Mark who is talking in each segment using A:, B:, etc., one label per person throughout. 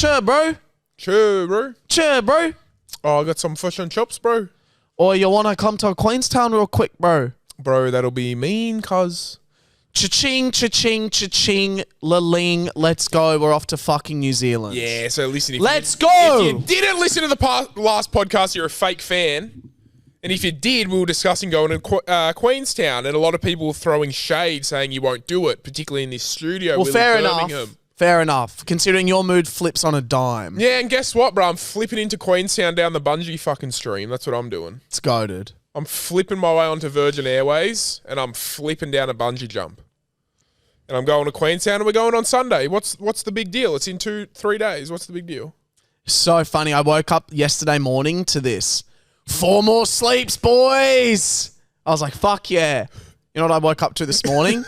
A: Sure, bro.
B: Sure, bro.
A: Sure, bro.
B: Oh, I got some fish and chops, bro.
A: Or you want to come to Queenstown real quick, bro?
B: Bro, that'll be mean, cuz.
A: Cha-ching, cha-ching, cha-ching, la-ling, let's go. We're off to fucking New Zealand.
B: Yeah, so listen.
A: Let's go!
B: If you didn't listen to the last podcast, you're a fake fan. And if you did, we were discussing going to Queenstown, and a lot of people were throwing shade saying you won't do it, particularly in this studio.
A: Well, fair enough. Fair enough, considering your mood flips on a dime.
B: Yeah, and guess what, bro? I'm flipping into Queenstown down the bungee fucking stream. That's what I'm doing.
A: It's goated.
B: I'm flipping my way onto Virgin Airways, and I'm flipping down a bungee jump. And I'm going to Queenstown, and we're going on Sunday. What's the big deal? It's in 2-3 days. What's the big deal?
A: So funny. I woke up yesterday morning to this. 4 more sleeps, boys. I was like, fuck yeah. You know what I woke up to this morning?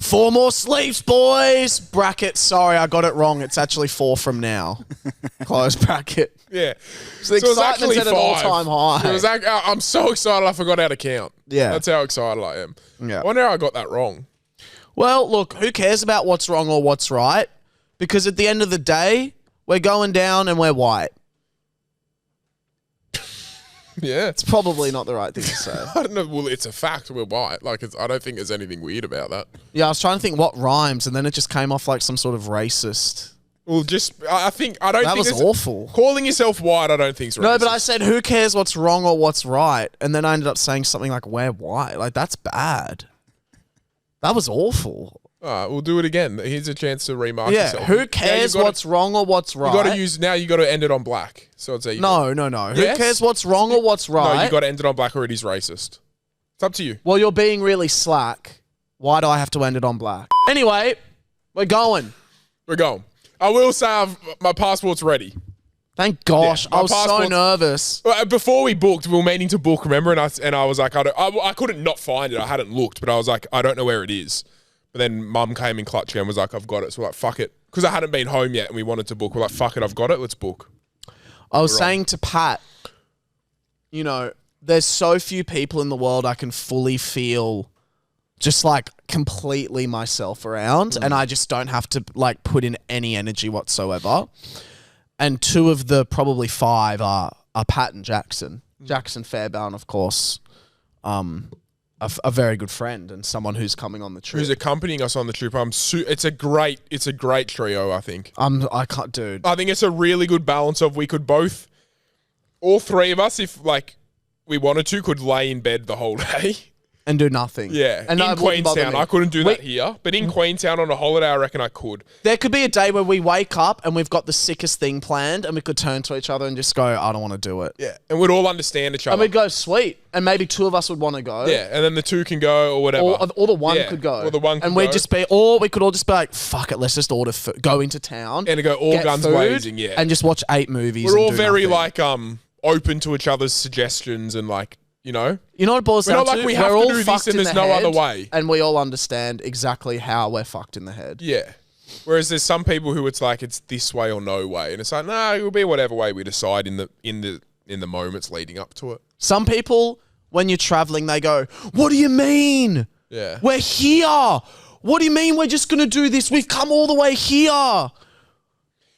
A: 4 more sleeps, boys. Bracket, sorry, I got it wrong. It's actually 4 from now. Close bracket.
B: Yeah.
A: So the excitement's at an all-time high.
B: I'm so excited I forgot how to count.
A: Yeah.
B: That's how excited I am.
A: Yeah.
B: I wonder how I got that wrong.
A: Well, look, who cares about what's wrong or what's right? Because at the end of the day, we're going down and we're white.
B: Yeah.
A: It's probably not the right thing to say.
B: I don't know. Well, it's a fact. We're white. I don't think there's anything weird about that.
A: Yeah, I was trying to think what rhymes, and then it just came off like some sort of racist.
B: Well, I think
A: that was awful.
B: Calling yourself white, I don't think is racist.
A: No, but I said, who cares what's wrong or what's right? And then I ended up saying something like, we're white. Like, that's bad. That was awful.
B: All right, we'll do it again. Here's a chance to remark yourself.
A: Yeah, who cares what's wrong or what's right?
B: You got to end it on black. So it's
A: No.
B: Yes?
A: Who cares what's wrong or what's right?
B: No, you got to end it on black or it is racist. It's up to you.
A: Well, you're being really slack. Why do I have to end it on black? Anyway, we're going.
B: We're going. I will say my passport's ready.
A: Thank gosh. Yeah, I was so nervous.
B: Before we booked, we were meaning to book, remember? And I was like, I couldn't not find it. I hadn't looked, but I was like, I don't know where it is. But then Mum came in clutch and was like, I've got it. So we're like, fuck it. Because I hadn't been home yet and we wanted to book. We're like, fuck it, I've got it. Let's book.
A: I was saying to Pat, there's so few people in the world I can fully feel just like completely myself around. And I just don't have to like put in any energy whatsoever. And 2 of the probably 5 are Pat and Jackson. Jackson Fairbairn, of course. A very good friend and someone who's coming on the trip.
B: Who's accompanying us on the trip. It's a great trio, I think.
A: I can't, dude.
B: I think it's a really good balance of we could both, all 3 of us, if like we wanted to, could lay in bed the whole day.
A: And do nothing.
B: Yeah.
A: And
B: in Queenstown. I couldn't do that here. But in Queenstown on a holiday, I reckon I could.
A: There could be a day where we wake up and we've got the sickest thing planned and we could turn to each other and just go, I don't want to do it.
B: Yeah. And we'd all understand each other.
A: And we'd go, sweet. And maybe 2 of us would want to go.
B: Yeah. And then the 2 can go or whatever.
A: Or the 1 could go.
B: Or the 1 could
A: and
B: go.
A: We could all just be like, fuck it, let's just order food, go into town.
B: And go all guns blazing, yeah.
A: And just watch 8 movies.
B: We're all very nothing. Open to each other's suggestions and like,
A: You know what it boils down to?
B: We have to do this and there's no other way.
A: And we all understand exactly how we're fucked in the head.
B: Yeah. Whereas there's some people who it's like it's this way or no way. And it's like, no, it will be whatever way we decide in the moments leading up to it.
A: Some people, when you're traveling, they go, what do you mean?
B: Yeah.
A: We're here. What do you mean we're just going to do this? We've come all the way here.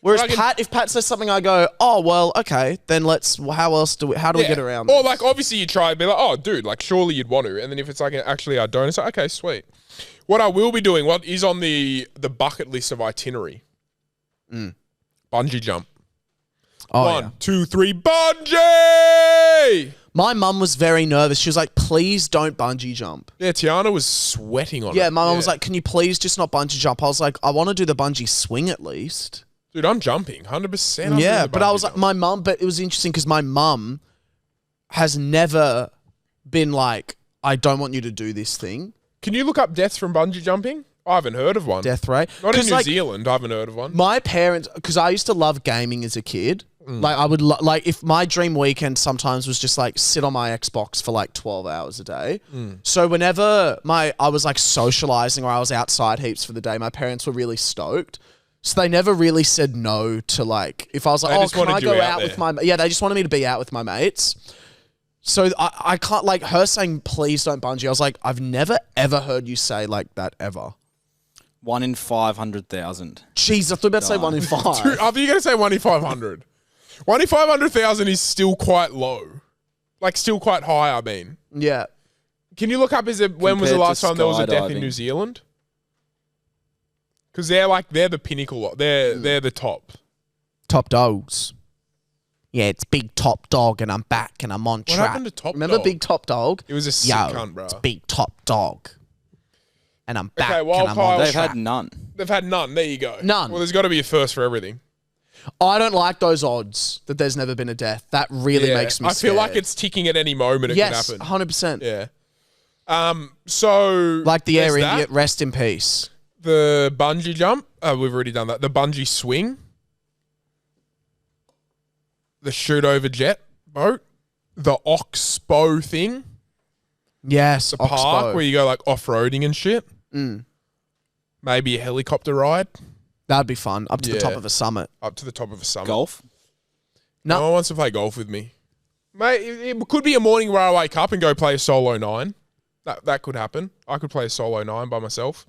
A: Whereas if Pat says something, I go, oh, well, okay, then how do we get around this?
B: Or like, obviously you try and be like, oh, dude, like surely you'd want to. And then if it's like, actually I don't, it's like, okay, sweet. What I will be doing, what is on the bucket list of itinerary? Bungee jump.
A: Oh,
B: 1, 2, 3, bungee!
A: My mum was very nervous. She was like, please don't bungee jump.
B: Yeah, Tiana was sweating on it.
A: Yeah, my mum was like, can you please just not bungee jump? I was like, I want to do the bungee swing at least.
B: Dude, I'm jumping, 100%.
A: Yeah, but I was like, but it was interesting because my mum has never been like, I don't want you to do this thing.
B: Can you look up deaths from bungee jumping? I haven't heard of one.
A: Death rate?
B: Not in New Zealand, I haven't heard of one.
A: My parents, because I used to love gaming as a kid. Like I would if my dream weekend sometimes was just like sit on my Xbox for like 12 hours a day. So whenever I was like socializing or I was outside heaps for the day, my parents were really stoked. So they never really said no to like, if I was like, can I go out with they just wanted me to be out with my mates. So I can't, like her saying, please don't bungee. I was like, I've never ever heard you say like that ever.
C: 1 in 500,000.
A: Jeez, I thought you were about to say 1 in 5.
B: I thought you were going to say 1 in 500. 1 in 500,000 is still quite low. Like, still quite high, I mean.
A: Yeah.
B: Can you look up, when was the last time there was a death in New Zealand? Because they're the pinnacle. They're the top.
A: Top dogs. Yeah, it's Big Top Dog, and I'm back, and I'm on track.
B: What happened to Top
A: Remember
B: Dog?
A: Big Top Dog?
B: It was a sick cunt, bro.
A: It's Big Top Dog. And I'm back,
B: Okay, well,
A: and I'm
B: Kyle,
A: on
C: They've
A: track.
C: had none.
B: They've had none. There you go.
A: None.
B: Well, there's got to be a first for everything.
A: I don't like those odds that there's never been a death. That really makes me
B: I feel like
A: scared.
B: it's ticking at any moment. It
A: Yes,
B: could happen.
A: 100%.
B: Yeah. So
A: Like the Air
B: there's that.
A: India, rest in peace.
B: The bungee jump. We've already done that. The bungee swing. The shoot over jet boat. The oxbow thing.
A: Yes,
B: The park where you go like off-roading and shit.
A: Mm.
B: Maybe a helicopter ride
A: That'd be fun. Up to the top of a summit.
B: up to the top of a summit.
C: Golf?
B: No one wants to play golf with me. Mate, it could be a morning where I wake up and go play a solo 9. That could happen. I could play a solo 9 by myself.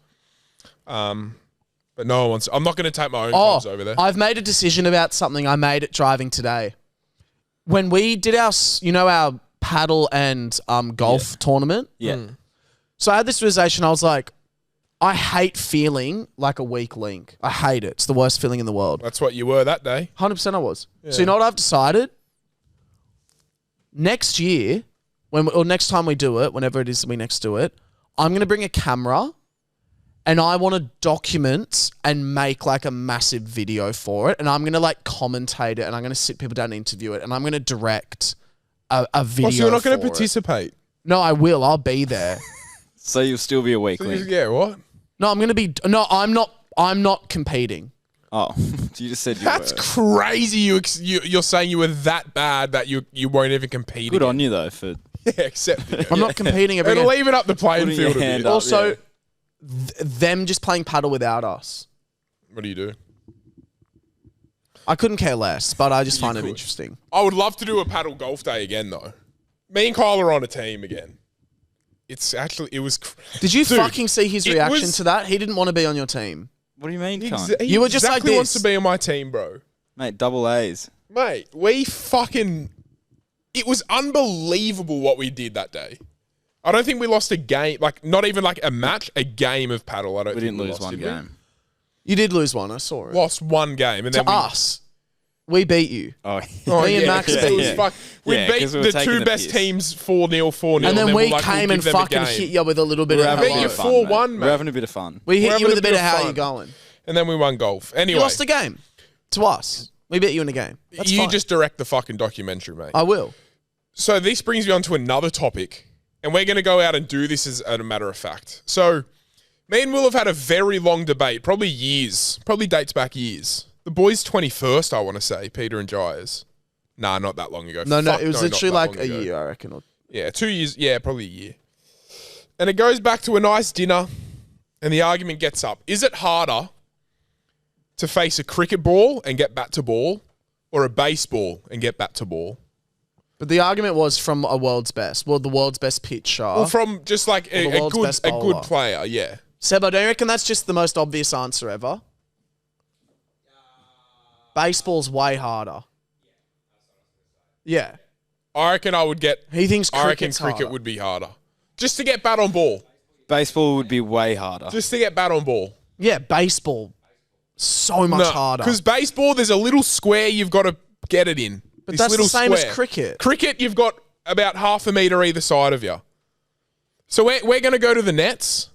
B: But no one wants. I'm not going to take my own clubs over there.
A: I've made a decision about something I made at driving today. When we did our paddle and golf tournament.
C: Yeah.
A: So I had this realization. I was like, I hate feeling like a weak link. I hate it. It's the worst feeling in the world.
B: That's what you were that day.
A: 100% I was. So you know what I've decided? Next year, or next time we do it, whenever it is we next do it, I'm going to bring a camera and I want to document and make like a massive video for it. And I'm going to like commentate it and I'm going to sit people down and interview it. And I'm going to direct a video.
B: Oh, so you're not going
A: for
B: to
A: it.
B: participate?
A: No, I will. I'll be there.
C: So you'll still be a weak link.
B: Yeah, what?
A: No, I'm going to be. No, I'm not. I'm not competing.
C: Oh, you just said you
B: That's
C: were.
B: crazy. You're saying you were that bad that you won't even compete.
C: Good
B: again.
C: on you, though, for
B: Yeah, except
A: I'm not competing ever
B: it'll
A: again.
B: even up the playing
C: Putting your
B: field a
C: hand
B: bit.
C: up.
A: Also,
C: yeah.
A: them just playing paddle without us.
B: What do you do?
A: I couldn't care less, but I just find it
B: could.
A: interesting.
B: I would love to do a paddle golf day again, though. Me and Kyle are on a team again. It was.
A: Did you
B: Dude,
A: fucking see his
B: it
A: reaction
B: was-
A: to that? He didn't want to be on your team.
C: What do you mean, cunt?
B: He
A: You were just like
B: exactly wants
A: this.
B: to be on my team, bro.
C: Mate, double A's.
B: Mate, we fucking. It was unbelievable what we did that day. I don't think we lost a game, like not even like a match, a game of paddle. I don't.
C: We
B: think
C: didn't lose
B: lost,
C: one
B: did we?
C: game.
A: You did lose one. I saw it.
B: Lost one game, and
A: To
B: then
A: us, we beat you.
C: Oh,
B: Oh,
A: Me and
B: yeah,
A: Max
B: it
A: beat
B: was
A: you.
B: fuck- We
C: Yeah,
B: beat
C: 'cause we were
B: the
C: taking
B: two
C: the
B: best
C: piss.
B: teams 4-0, 4-0.
A: And then we
B: we'll
A: came
B: give
A: and
B: them a
A: fucking
B: game.
A: hit you with a little bit
C: we're
A: of
C: having
B: beat
C: a
B: you
C: bit
A: hello.
C: of fun,
B: 4-1,
C: mate.
B: mate.
C: We're having a bit of fun.
A: We hit
B: We're
A: you with
B: having
A: a bit of how
B: fun.
A: you going.
B: And then we won golf. Anyway,
A: You lost the game. To us. We beat you in a game. That's
B: you
A: fine.
B: just direct the fucking documentary, mate.
A: I will.
B: So this brings me on to another topic, and we're going to go out and do this as a matter of fact. So me and Will have had a very long debate, probably years, probably dates back years. The boys' 21st, I want to say, Peter and Giles. Nah, not that long ago.
A: No,
B: Fuck,
A: it was
B: not
A: literally
B: that
A: like
B: long
A: a
B: ago.
A: year, I reckon. Or-
B: Yeah, 2 years. Yeah, probably a year. And it goes back to a nice dinner, and the argument gets up. Is it harder to face a cricket ball and get bat to ball, or a baseball and get bat to ball?
A: But the argument was from a world's best. Well, the world's best pitcher.
B: Or from just like
A: Or the
B: a
A: world's
B: good
A: best bowler.
B: player, yeah.
A: Sebo, don't you reckon that's just the most obvious answer ever? Baseball's way harder. Yeah.
B: I reckon I would get.
A: He thinks
B: I reckon
A: cricket's
B: cricket
A: harder.
B: would be harder. Just to get bat on ball.
C: Baseball would be way harder.
B: Just to get bat on ball.
A: Yeah, baseball. So much harder.
B: Because baseball, there's a little square you've got to get it in.
A: But
B: This
A: that's the
B: little
A: same as
B: square.
A: cricket.
B: Cricket, you've got about half a metre either side of you. So we're going to go to the nets.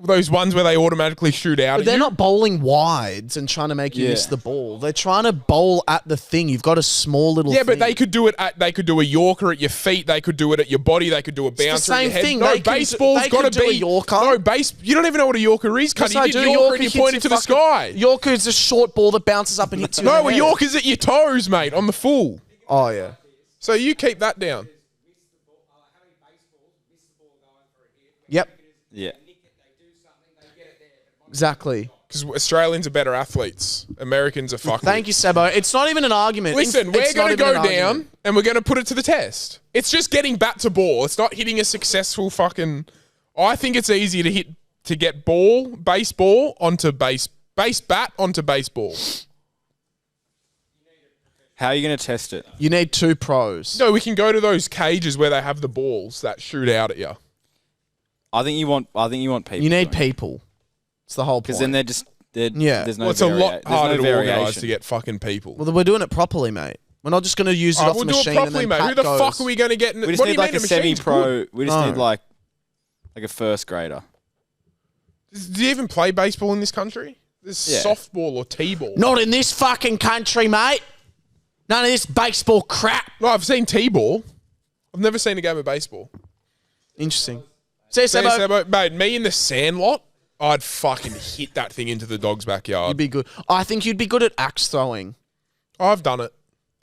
B: Those ones where they automatically shoot out
A: But
B: at
A: they're
B: you.
A: not bowling wides and trying to make you
C: Yeah.
A: miss the ball. They're trying to bowl at the thing. You've got a small little
B: Yeah,
A: thing.
B: but they could do it they could do a Yorker at your feet. They could do it at your body. They could do a bouncer
A: the
B: at
A: same
B: your head.
A: thing.
B: No,
A: They could-
B: baseball's
A: they
B: got
A: could
B: to
A: do
B: be
A: a Yorker.
B: No, you don't even know what a Yorker is,
A: Yes,
B: cunt.
A: I
B: You
A: do.
B: did Yorker and you
A: hits
B: pointed to the
A: fucking-
B: sky.
A: Yorker is a short ball that bounces up and hits you.
B: No,
A: in
B: a
A: the head.
B: Yorker's at your toes, mate, on the full.
A: Oh, yeah.
B: So you keep that down.
A: Yep.
C: Yeah.
A: Exactly.
B: Because Australians are better athletes. Americans are fucking.
A: Thank you, Sebo. It's not even an argument.
B: Listen,
A: It's
B: we're
A: not
B: going to
A: even
B: go
A: an
B: down
A: argument.
B: and we're going to put it to the test. It's just getting bat to ball. It's not hitting a successful fucking. I think it's easier to hit to get baseball onto base bat onto baseball.
C: How are you going to test it?
A: You need 2 pros.
B: No, we can go to those cages where they have the balls that shoot out at you.
C: I think you want people.
A: You need people. It's the whole point.
C: Because then there's no
B: It's a lot
C: there's
B: harder
C: no
B: to organise
C: variation.
B: to get fucking people.
A: Well, then we're doing it properly, mate. We're not just going to use it off
B: We'll
A: the
B: do it
A: machine
B: properly,
A: and
B: mate.
A: then
B: Who the
A: Pat
B: fuck
A: goes,
B: are we going to get?
C: We just
B: What do
C: need
B: you
C: like
B: mean
C: a
B: the machine's
C: semi-pro.
B: good?
C: We just
A: No.
C: need like a first grader.
B: Do you even play baseball in this country? There's
C: Yeah.
B: softball or t-ball.
A: Not in this fucking country, mate. None of this baseball crap.
B: No, I've seen t-ball. I've never seen a game of baseball.
A: Interesting. See you,
B: See you,
A: Sebo.
B: Sebo. Mate, me in the Sandlot, I'd fucking hit that thing into the dog's backyard.
A: You'd be good. I think you'd be good at axe throwing.
B: I've done it.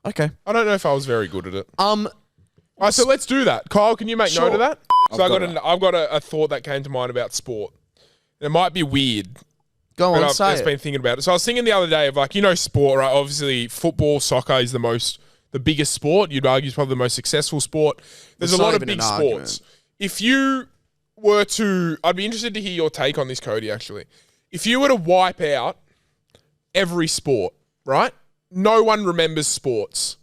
A: Okay.
B: I don't know if I was very good at it.
A: Um,
B: All right, so let's do that. Kyle, can you make
A: Sure.
B: note of that? So
C: I've
B: I've got a thought that came to mind about sport. And it might be weird,
A: go
B: but
A: on,
B: I've
A: say
B: just
A: it.
B: been thinking about it. So I was thinking the other day of like, sport, right? Obviously, football, soccer is the biggest sport. You'd argue it's probably the most successful sport. There's
A: It's
B: a
A: not
B: lot of
A: even
B: big
A: an
B: sports.
A: argument.
B: If you were to, I'd be interested to hear your take on this, Cody, actually. If you were to wipe out every sport, right? No one remembers sports.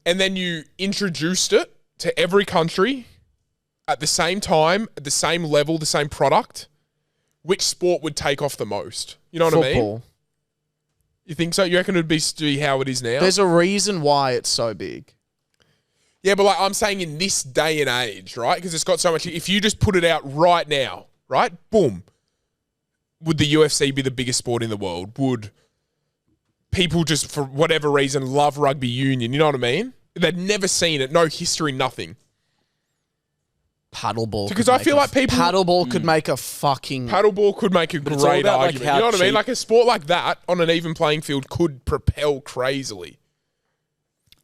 B: And then you introduced it to every country at the same time, at the same level, the same product, which sport would take off the most? You know what I mean?
A: Football.
B: You think so? You reckon it'd be how it is now?
A: There's a reason why it's so big.
B: Yeah, but like I'm saying in this day and age, right? Because it's got so much. If you just put it out right now, right? Boom. Would the UFC be the biggest sport in the world? Would people just, for whatever reason, love rugby union? You know what I mean? They'd never seen it. No history, nothing.
A: Paddleball.
B: Because I feel like people...
A: Paddleball could make a fucking...
B: Paddleball could make a
C: it's all
B: great
C: about, like,
B: argument.
C: how
B: You know what I mean?
C: cheap-
B: Like a sport like that on an even playing field could propel crazily.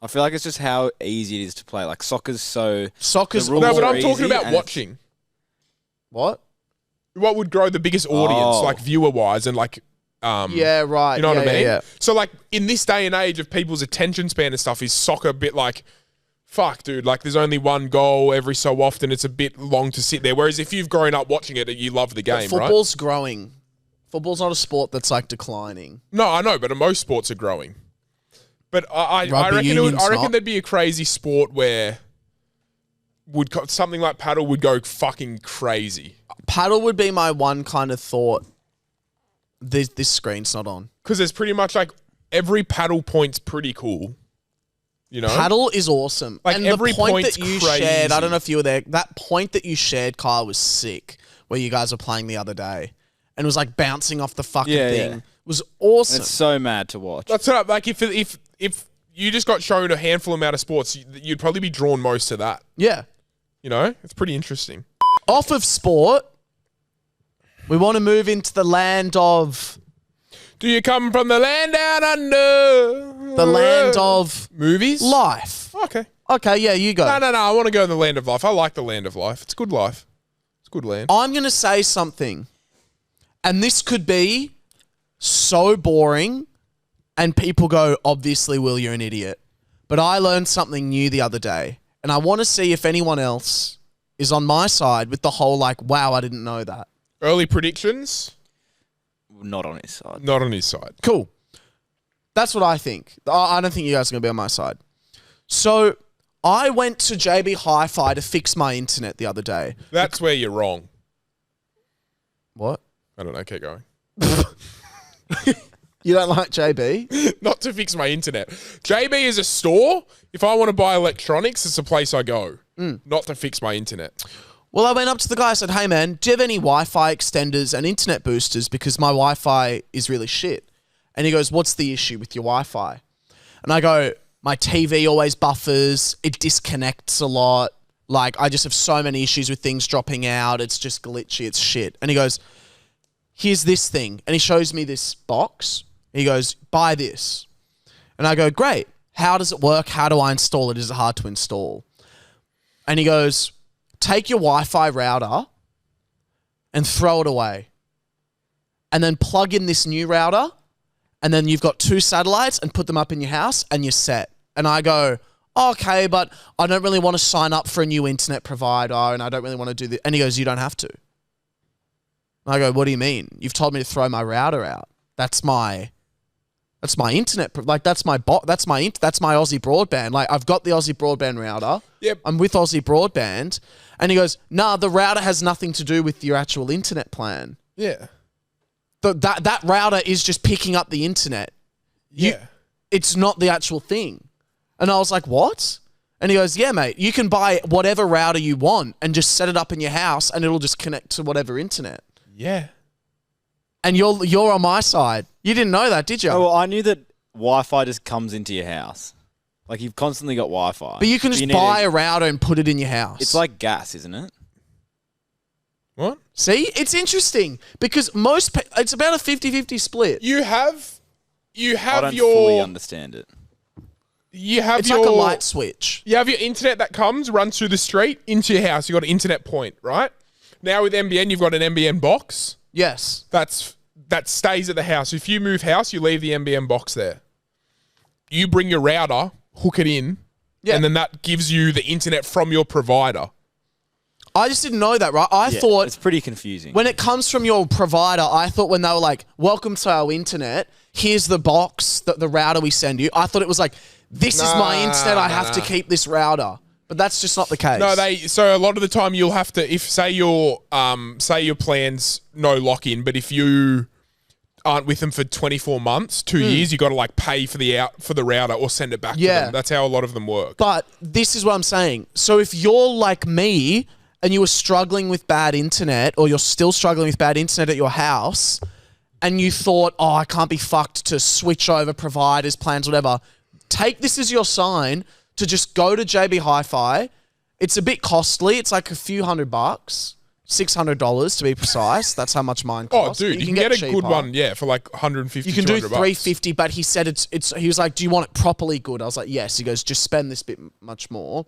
C: I feel like it's just how easy it is to play. Like soccer's so.
A: Soccer's...
C: the rules
B: No, but
C: are
B: I'm talking
C: easy
B: about
C: and
B: watching.
A: What?
B: What would grow the biggest audience,
C: Oh.
B: like viewer-wise and like...
A: Yeah, right.
B: You know what I mean?
A: Yeah.
B: So like in this day and age of people's attention span and stuff, is soccer a bit like, fuck, dude, like there's only one goal every so often. It's a bit long to sit there. Whereas if you've grown up watching it, you love the game, right?
A: Football's growing. Football's not a sport that's like declining.
B: No, I know, but most sports are growing. But I
A: Rugby
B: reckon
A: union's
B: I reckon
A: not.
B: there'd be a crazy sport where something like paddle would go fucking crazy.
A: Paddle would be my one kind of thought. This screen's not on.
B: Because there's pretty much like every paddle point's pretty cool. You know?
A: Paddle is awesome.
B: Like,
A: and
B: every
A: the point
B: point's
A: that you
B: crazy.
A: shared, I don't know if you were there, that point that you shared, Kyle, was sick, where you guys were playing the other day. And it was like bouncing off the fucking
C: Yeah,
A: thing.
C: yeah.
A: It was awesome.
C: It's so mad to watch.
B: That's what, like if you just got shown a handful amount of sports, you'd probably be drawn most to that.
A: Yeah.
B: You know? It's pretty interesting.
A: Off of sport, we want to move into the land of...
B: Do you come from the land down under?
A: The land of
B: movies?
A: life.
B: Okay.
A: Okay, yeah, you go.
B: No. I want to go in the land of life. I like the land of life. It's a good life. It's a good land.
A: I'm going to say something, and this could be so boring, and people go, obviously, Will, you're an idiot. But I learned something new the other day, and I want to see if anyone else is on my side with the whole, like, wow, I didn't know that.
B: Early predictions?
C: Not on his side.
B: Not on his side.
A: Cool. That's what I think. I don't think you guys are going to be on my side. So I went to JB Hi-Fi to fix my internet the other day.
B: That's where you're wrong.
A: What?
B: I don't know. Keep going.
A: You don't like JB?
B: Not to fix my internet. JB is a store. If I want to buy electronics, it's a place I go. Not to fix my internet.
A: Well, I went up to the guy and said, hey, man, do you have any Wi-Fi extenders and internet boosters? Because my Wi-Fi is really shit. And he goes, what's the issue with your Wi-Fi? And I go, my TV always buffers. It disconnects a lot. Like, I just have so many issues with things dropping out. It's just glitchy. It's shit. And he goes, here's this thing. And he shows me this box. He goes, buy this. And I go, great. How does it work? How do I install it? Is it hard to install? And he goes, take your Wi-Fi router and throw it away. And then plug in this new router. And then you've got 2 satellites and put them up in your house and you're set. And I go, okay, but I don't really want to sign up for a new internet provider and I don't really want to do this. And he goes, you don't have to. And I go, what do you mean? You've told me to throw my router out. That's my internet. Like, that's my that's my Aussie broadband. Like, I've got the Aussie broadband router.
B: Yep.
A: I'm with Aussie broadband. And he goes, nah, the router has nothing to do with your actual internet plan.
B: Yeah.
A: That router is just picking up the internet. It's not the actual thing. And I was like, what? And he goes, yeah, mate, you can buy whatever router you want and just set it up in your house and it'll just connect to whatever internet.
B: Yeah.
A: And you're on my side. You didn't know that, did you?
C: Oh, well, I knew that Wi-Fi just comes into your house. Like, you've constantly got Wi-Fi.
A: But you can just buy a router and put it in your house.
C: It's like gas, isn't it?
B: What?
A: See? It's interesting because it's about a 50-50 split.
B: You have
C: I don't fully understand it.
A: It's like a light switch.
B: You have your internet that runs through the street into your house. You've got an internet point, right? Now with NBN, you've got an NBN box.
A: Yes.
B: That stays at the house. If you move house, you leave the NBN box there. You bring your router, hook it in, and then that gives you the internet from your provider.
A: I just didn't know that, right? I thought...
C: It's pretty confusing.
A: When it comes from your provider, I thought when they were like, welcome to our internet, here's the box, the router we send you. I thought it was like, this is my internet, I have to keep this router. But that's just not the case.
B: No, so a lot of the time you'll have to, if say your plan's no lock-in, but if you aren't with them for 24 months, 2 years, you got to like pay for the router or send it back to them. That's how a lot of them work.
A: But this is what I'm saying. So if you're like me and you were struggling with bad internet, or you're still struggling with bad internet at your house, and you thought, oh, I can't be fucked to switch over providers, plans, whatever, take this as your sign to just go to JB Hi-Fi. It's a bit costly. It's like a few $100, $600 to be precise. That's how much mine costs.
B: Oh, dude, you can get a good one, for like 150.
A: You can do $350, but he said it's. He was like, "Do you want it properly good?" I was like, "Yes." He goes, "Just spend this bit much more."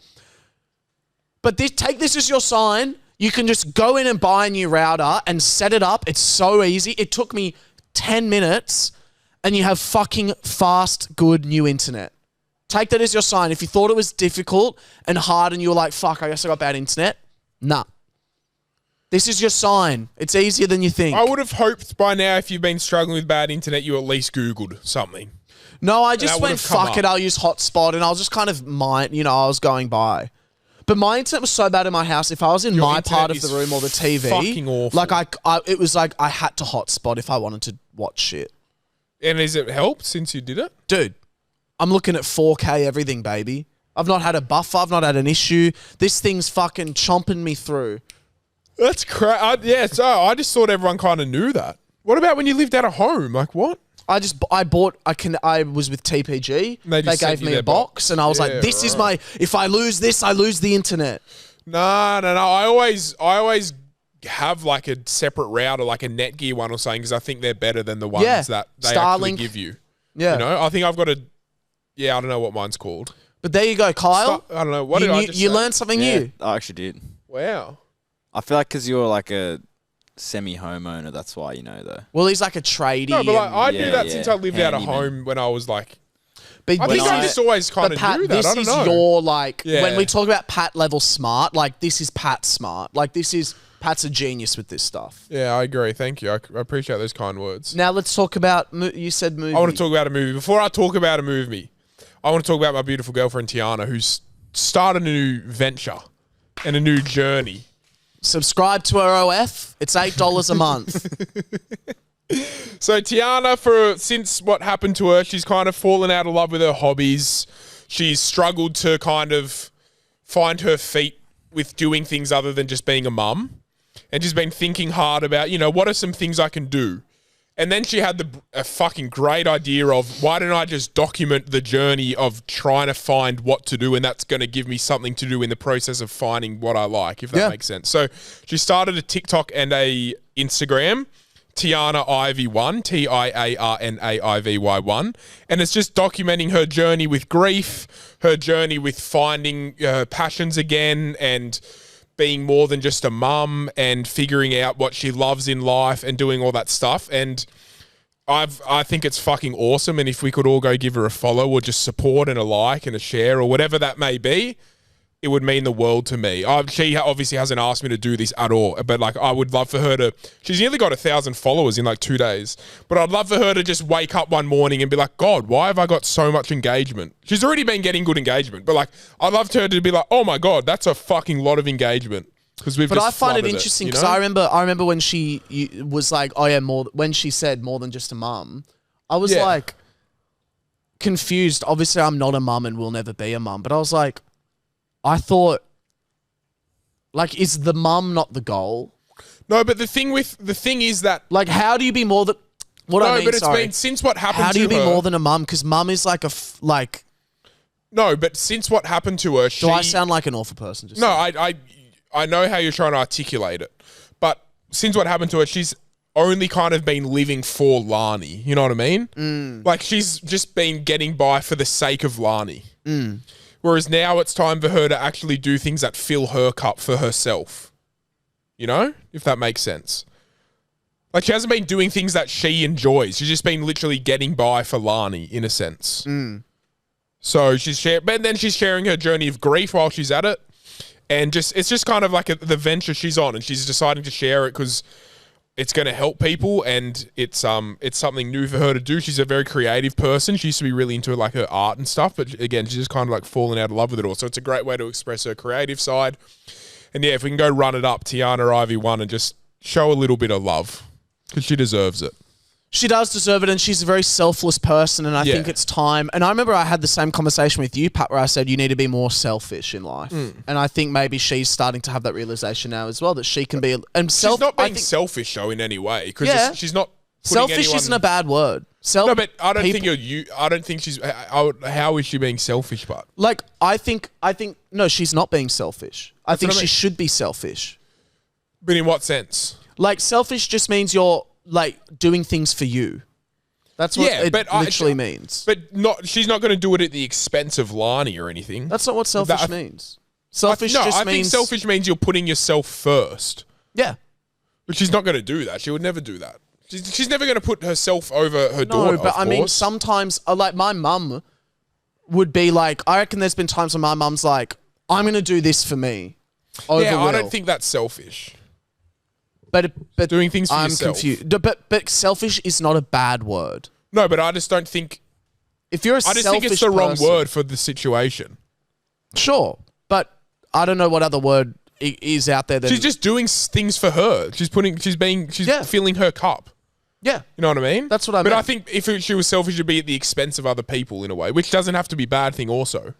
A: But take this as your sign. You can just go in and buy a new router and set it up. It's so easy. It took me 10 minutes, and you have fucking fast, good new internet. Take that as your sign. If you thought it was difficult and hard and you were like, fuck, I guess I got bad internet. Nah. This is your sign. It's easier than you think.
B: I would have hoped by now, if you've been struggling with bad internet, you at least Googled something.
A: No, I just went, fuck it, I'll use hotspot, and I'll just kind of I was going by. But my internet was so bad in my house, if I was in my part of the room or the TV,
B: fucking awful.
A: Like it was like I had to hotspot if I wanted to watch shit.
B: And has it helped since you did it?
A: Dude, I'm looking at 4K everything, baby. I've not had a buffer. I've not had an issue. This thing's fucking chomping me through.
B: That's crazy. So I just thought everyone kind of knew that. What about when you lived out of home? Like what? I
A: was with TPG. They gave me a box, and I was like, this is my, if I lose this, I lose the internet.
B: No. I always have like a separate router, like a Netgear one or something, because I think they're better than the ones that they actually give you.
A: Yeah.
B: You know, I think I've got I don't know what mine's called.
A: But there you go, Kyle.
B: I don't know. What did I just say?
A: You learned something new.
C: I actually did.
B: Wow.
C: I feel like because you're like a semi-homeowner, that's why you know though.
A: Well, he's like a tradie.
B: No, but like, I knew that since I lived out of home when I was like...
A: But
B: I think I just always kind of knew that. I don't know.
A: This is your like... Yeah. When we talk about Pat level smart, like this is Pat smart. Like Pat's a genius with this stuff.
B: Yeah, I agree. Thank you. I appreciate those kind words.
A: Now let's talk about... You said movie.
B: I want to talk about a movie. Before I talk about a movie, I want to talk about my beautiful girlfriend, Tiana, who's started a new venture and a new journey.
A: Subscribe to her OF. It's $8 a month.
B: So Tiana, since what happened to her, she's kind of fallen out of love with her hobbies. She's struggled to kind of find her feet with doing things other than just being a mum. And she's been thinking hard about, what are some things I can do? And then she had a fucking great idea of, why don't I just document the journey of trying to find what to do, and that's going to give me something to do in the process of finding what I like, if that makes sense. So she started a TikTok and a Instagram, Tiana Ivy 1, TIARNAIVY1, and it's just documenting her journey with grief, her journey with finding her passions again, and being more than just a mum, and figuring out what she loves in life and doing all that stuff. And I think it's fucking awesome. And if we could all go give her a follow or just support and a like and a share or whatever that may be, it would mean the world to me. She obviously hasn't asked me to do this at all, but like I would love for her to. She's nearly got 1,000 followers in like 2 days, but I'd love for her to just wake up one morning and be like, God, why have I got so much engagement? She's already been getting good engagement, but like I'd love her to be like, oh my God, that's a fucking lot of engagement. But
A: I find it interesting because I remember when she was like, oh yeah, when she said more than just a mum, I was like confused. Obviously, I'm not a mum and will never be a mum, but I was like, I thought, like, is the mum not the goal?
B: No, but the thing is that,
A: like, how do you be more than what I mean?
B: No, but it's been since what happened to her.
A: How do you be more than a mum? Because mum is like
B: No, but since what happened to her,
A: do I sound like an awful person? Just
B: no, I know how you're trying to articulate it, but since what happened to her, she's only kind of been living for Lani. You know what I mean? Like she's just been getting by for the sake of Lani. Whereas now it's time for her to actually do things that fill her cup for herself. You know? If that makes sense. Like she hasn't been doing things that she enjoys. She's just been literally getting by for Lani in a sense. So but then she's sharing her journey of grief while she's at it. And it's just kind of like the venture she's on, and she's deciding to share it because it's going to help people, and it's something new for her to do. She's a very creative person. She used to be really into like her art and stuff, but again, she's just kind of like fallen out of love with it all. So it's a great way to express her creative side. And yeah, if we can go run it up, Tiana Ivy 1, and just show a little bit of love because she deserves it.
A: She does deserve it, and she's a very selfless person, and I think it's time. And I remember I had the same conversation with you, Pat, where I said you need to be more selfish in life. And I think maybe she's starting to have that realization now as well, that she can be...
B: She's not being selfish, though, in any way, because she's not...
A: Selfish isn't a bad word. No,
B: but I don't think I don't think she's... How is she being selfish, but...
A: Like, I think... No, she's not being selfish. I think she should be selfish.
B: But in what sense?
A: Like, selfish just means you're... like doing things for you. That's what it literally means.
B: But she's not going to do it at the expense of Lani or anything.
A: That's not what selfish means. Selfish just means... I think
B: selfish means you're putting yourself first.
A: Yeah.
B: But she's not going to do that. She would never do that. She's never going to put herself over her daughter,
A: No, but I mean, sometimes, like my mum would be like, I reckon there's been times when my mum's like, I'm going to do this for me.
B: Yeah, I don't think that's selfish.
A: But
B: doing things for yourself.
A: Confused. But selfish is not a bad word.
B: No, but I just don't think...
A: If you're a selfish person... I just think it's the wrong
B: word for the situation.
A: Sure, but I don't know what other word is out there.
B: She's just doing things for her. She's filling her cup.
A: Yeah.
B: You know what I mean?
A: That's what I mean.
B: But I think if she was selfish, it'd be at the expense of other people in a way, which doesn't have to be a bad thing also.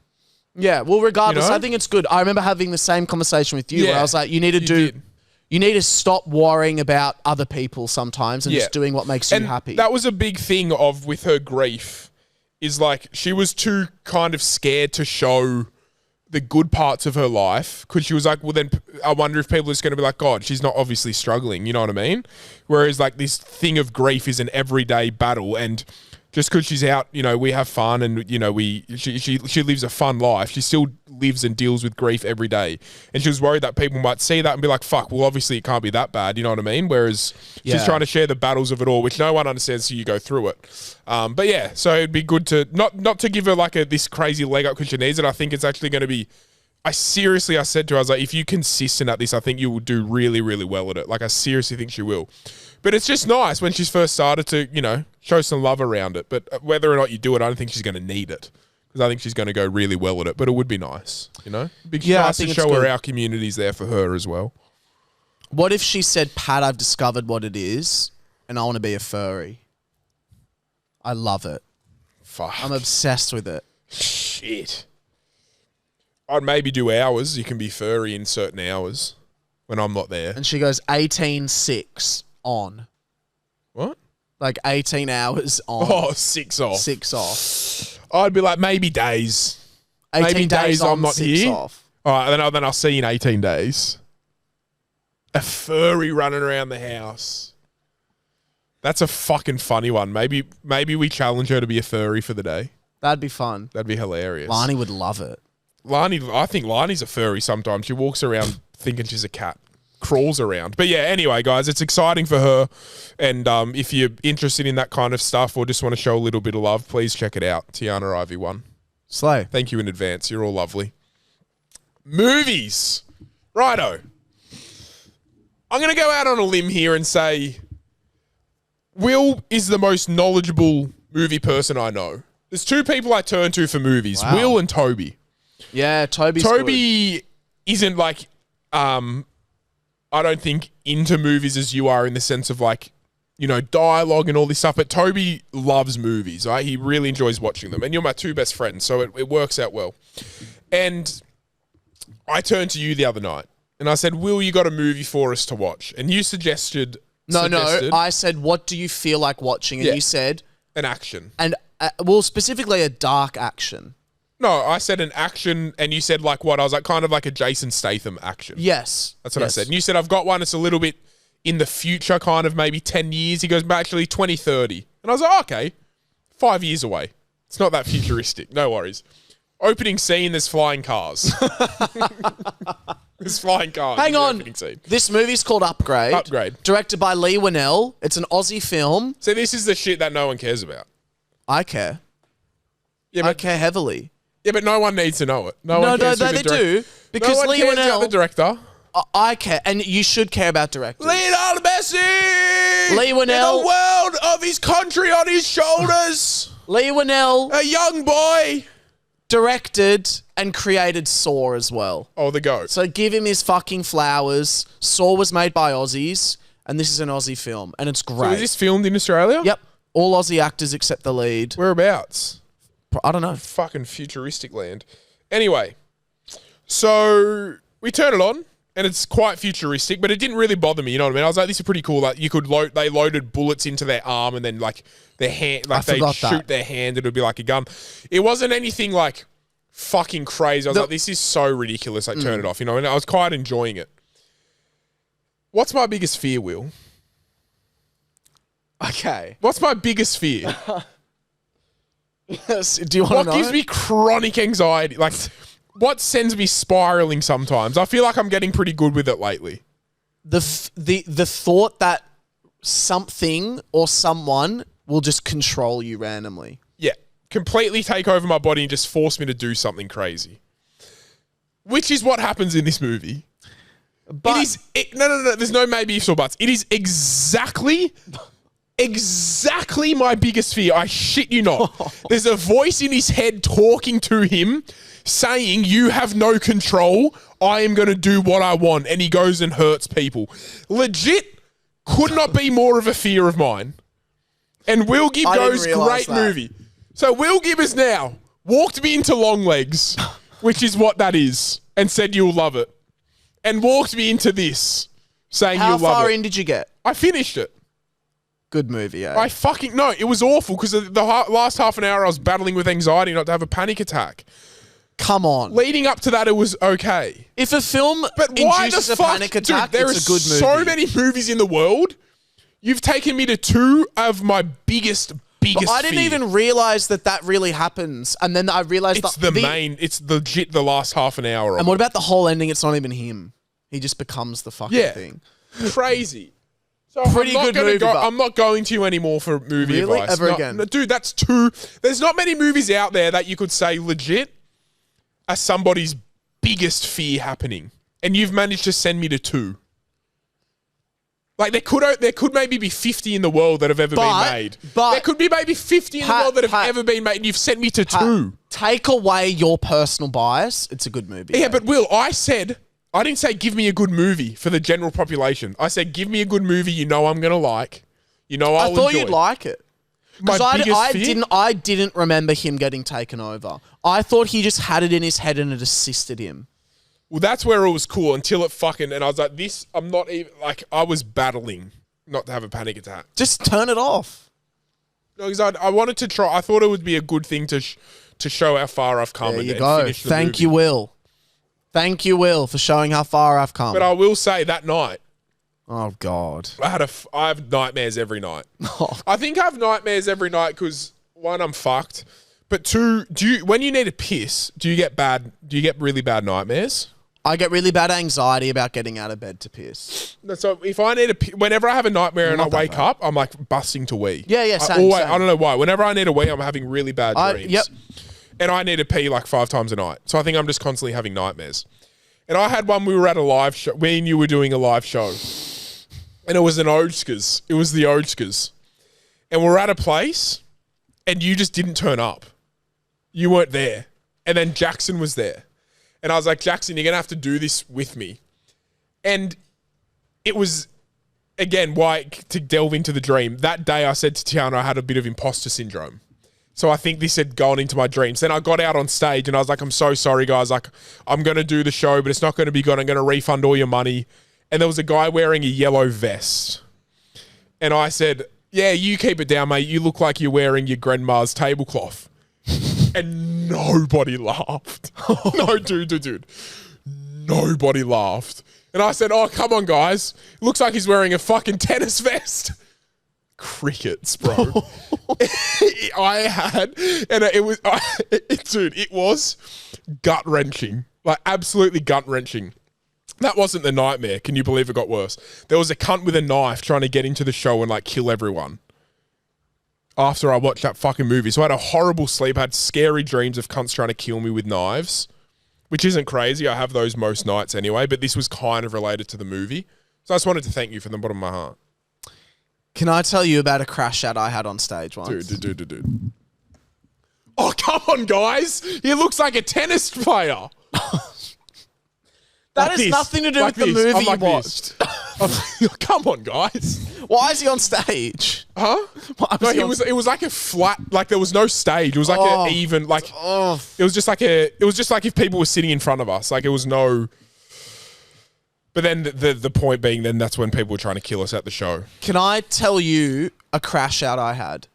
A: Yeah, well, regardless, I think it's good. I remember having the same conversation with you where I was like, you need to stop worrying about other people sometimes and just doing what makes you happy.
B: That was a big thing with her grief, is like she was too kind of scared to show the good parts of her life because she was like, well, then I wonder if people are just going to be like, God, she's not obviously struggling. You know what I mean? Whereas like this thing of grief is an everyday battle, and just because she's out, you know, we have fun and, you know, she lives a fun life. She still lives and deals with grief every day. And she was worried that people might see that and be like, fuck, well, obviously it can't be that bad. You know what I mean? Whereas she's trying to share the battles of it all, which no one understands till you go through it. But yeah, so it'd be good to, not to give her like this crazy leg up because she needs it. I think it's actually going to be, I said to her, I was like, if you're consistent at this, I think you will do really, really well at it. Like, I seriously think she will. But it's just nice when she's first started to, you know, show some love around it. But whether or not you do it, I don't think she's going to need it. Because I think she's going to go really well at it. But it would be nice, you know? It'd be nice to show her our community's there for her as well.
A: What if she said, Pat, I've discovered what it is, and I want to be a furry? I love it.
B: Fuck.
A: I'm obsessed with it.
B: Shit. I'd maybe do hours. You can be furry in certain hours when I'm not there.
A: And she goes 18-6 on.
B: What?
A: Like 18 hours on.
B: Oh, 6 off.
A: 6 off.
B: I'd be like, maybe days.
A: 18
B: maybe days
A: on,
B: I'm not
A: 6
B: here.
A: Off.
B: All right, then I'll see you in 18 days. A furry running around the house. That's a fucking funny one. Maybe we challenge her to be a furry for the day.
A: That'd be fun.
B: That'd be hilarious.
A: Lani would love it.
B: I think Lani's a furry sometimes. She walks around thinking she's a cat. Crawls around. But yeah, anyway, guys, it's exciting for her. And if you're interested in that kind of stuff or just want to show a little bit of love, please check it out. Tiana Ivy 1.
A: Slay.
B: Thank you in advance. You're all lovely. movies. Righto. I'm going to go out on a limb here and say Will is the most knowledgeable movie person I know. There's two people I turn to for movies,
A: Wow.
B: Will and Toby.
A: Yeah,
B: Toby isn't like, I don't think into movies as you are in the sense of like, you know, dialogue and all this stuff. But Toby loves movies, right? He really enjoys watching them. And you're my two best friends, so it works out well. And I turned to you the other night and I said, Will, you got a movie for us to watch? And you suggested...
A: No, I said, what do you feel like watching? And you said...
B: An action.
A: And, well, specifically a dark action.
B: No, I said an action, and you said like what? I was like kind of like a Jason Statham action.
A: Yes.
B: That's what I said. And you said, I've got one that's a little bit in the future, kind of maybe 10 years. He goes, but actually 2030. And I was like, oh, okay, 5 years away. It's not that futuristic. No worries. Opening scene, there's flying cars. There's flying cars.
A: Hang on.
B: Scene.
A: This movie's called Upgrade.
B: Upgrade.
A: Directed by Lee Winnell. It's an Aussie film.
B: So this is the shit that no one cares about.
A: I care.
B: Yeah,
A: I
B: but,
A: care heavily.
B: yeah, but no one needs to know it. No
A: No,
B: one cares who
A: they
B: the direct-
A: do. Because
B: no one
A: Lee
B: cares about the
A: Winnell...
B: director.
A: I care. And you should care about directors.
B: Lionel Messi!
A: Lee Winnell-
B: In the world of his country on his shoulders.
A: Lee Winnell
B: A young boy.
A: directed and created Saw as well.
B: Oh, the goat.
A: So give him his fucking flowers. Saw was made by Aussies, and this is an Aussie film, and it's
B: So
A: great.
B: is this filmed in Australia?
A: Yep. All Aussie actors except the lead.
B: Whereabouts?
A: I don't know.
B: Fucking futuristic land. Anyway, so we turn it on, and it's quite futuristic, but it didn't really bother me. You know what I mean? I was like, this is pretty cool. Like you could load. They loaded bullets into their arm, and then like their hand, like they
A: forgot
B: shoot
A: that.
B: their hand. It would be like a gun. It wasn't anything like fucking crazy. I was like, this is so ridiculous. I turned it off. You know, and I was quite enjoying it. What's my biggest fear, Will?
A: Okay.
B: What's my biggest fear?
A: Do you want to
B: What
A: know?
B: gives me chronic anxiety? Like, what sends me spiraling sometimes? I feel like I'm getting pretty good with it lately.
A: the thought that something or someone will just control you randomly.
B: Yeah. Completely take over my body and just force me to do something crazy. Which is what happens in this movie.
A: But
B: No. There's no maybe ifs or buts. It is exactly my biggest fear. I shit you not. There's a voice in his head talking to him saying, you have no control. I am going to do what I want. And he goes and hurts people. Legit could not be more of a fear of mine. And Will Gibb
A: I didn't
B: goes,
A: realise
B: great
A: that.
B: movie. So Will Gibb has now walked me into Long Legs, which is what that is, and said you'll love it. And walked me into this, saying
A: how
B: you'll love
A: far
B: it.
A: in did you get?
B: I finished it.
A: Good movie, eh?
B: No, it was awful because the last half an hour I was battling with anxiety not to have a panic attack.
A: Come on.
B: Leading up to that, it was okay.
A: If a film
B: But why the
A: induces a
B: fuck?
A: panic attack,
B: Dude, there
A: it's
B: are
A: a good movie.
B: so many movies in the world. You've taken me to two of my biggest
A: But I didn't
B: fear.
A: even realize that really happens. And then I realized
B: It's
A: that
B: it's legit the last half an hour of
A: And what
B: it.
A: about the whole ending? It's not even him. He just becomes the fucking
B: Yeah.
A: thing.
B: Crazy. So
A: Pretty
B: I'm not
A: good
B: gonna
A: movie,
B: go,
A: but-
B: I'm not going to you anymore for movie
A: Really?
B: advice.
A: Ever
B: No,
A: again?
B: no, dude, that's two. There's not many movies out there that you could say legit are somebody's biggest fear happening. And you've managed to send me to two. Like there could maybe be 50 in the world that have ever been made.
A: but-
B: there could be maybe 50 in the world that have ever been made, and you've sent me to two.
A: Take away your personal bias. It's a good movie.
B: Yeah,
A: eh?
B: but Will, I didn't say give me a good movie for the general population. I said give me a good movie you know I'm gonna like. You know I'll
A: I thought
B: enjoy.
A: you'd like it.
B: My
A: Because
B: biggest fear?
A: I didn't remember him getting taken over. I thought he just had it in his head and it assisted him.
B: Well, that's where it was cool until it fucking, and I was like, I'm not even, like, I was battling not to have a panic attack.
A: Just turn it off.
B: No, because I wanted to try, I thought it would be a good thing to show how far I've come
A: There
B: and,
A: you
B: and
A: go.
B: finish the
A: Thank
B: movie.
A: you, Will. Thank you, Will, for showing how far I've come.
B: But I will say that night,
A: Oh, God.
B: I have nightmares every night.
A: Oh.
B: I think I have nightmares every night because, one, I'm fucked. But two, when you need a piss, do you get really bad nightmares?
A: I get really bad anxiety about getting out of bed to piss.
B: So if I need whenever I have a nightmare and I
A: Not that
B: wake
A: bad.
B: up, I'm like busting to wee.
A: Yeah,
B: I
A: same.
B: don't know why. Whenever I need a wee, I'm having really bad dreams.
A: Yep.
B: And I need to pee like 5 times a night. So I think I'm just constantly having nightmares. And I had one, we were at a live show. Me and you were doing a live show. And it was an Ojskers. It was the Ojskers. And we're at a place and you just didn't turn up. You weren't there. And then Jackson was there. And I was like, Jackson, you're going to have to do this with me. And it was, again, why to delve into the dream. That day I said to Tiana I had a bit of imposter syndrome. So I think this had gone into my dreams. Then I got out on stage and I was like, I'm so sorry, guys. Like, I'm going to do the show, but it's not going to be good. I'm going to refund all your money. And there was a guy wearing a yellow vest. And I said, yeah, you keep it down, mate. You look like you're wearing your grandma's tablecloth. And nobody laughed. No, dude. Nobody laughed. And I said, oh, come on, guys. It looks like he's wearing a fucking tennis vest. Crickets, bro. I had, and it was, dude, it was gut-wrenching. Like, absolutely gut-wrenching. That wasn't the nightmare. Can you believe it got worse? There was a cunt with a knife trying to get into the show and, like, kill everyone. After I watched that fucking movie. So I had a horrible sleep. I had scary dreams of cunts trying to kill me with knives, which isn't crazy. I have those most nights anyway, but this was kind of related to the movie. So I just wanted to thank you from the bottom of my heart.
A: Can I tell you about a crash out I had on stage once?
B: Dude. Oh, come on, guys. He looks like a tennis player.
A: That has nothing to do with the movie you watched.
B: Come on, guys.
A: Why is he on stage?
B: Huh? No, it was like a flat, like there was no stage. It was like an even, like, it was just like if people were sitting in front of us. Like, it was no... But then the point being, then that's when people were trying to kill us at the show.
A: Can I tell you a crash out I had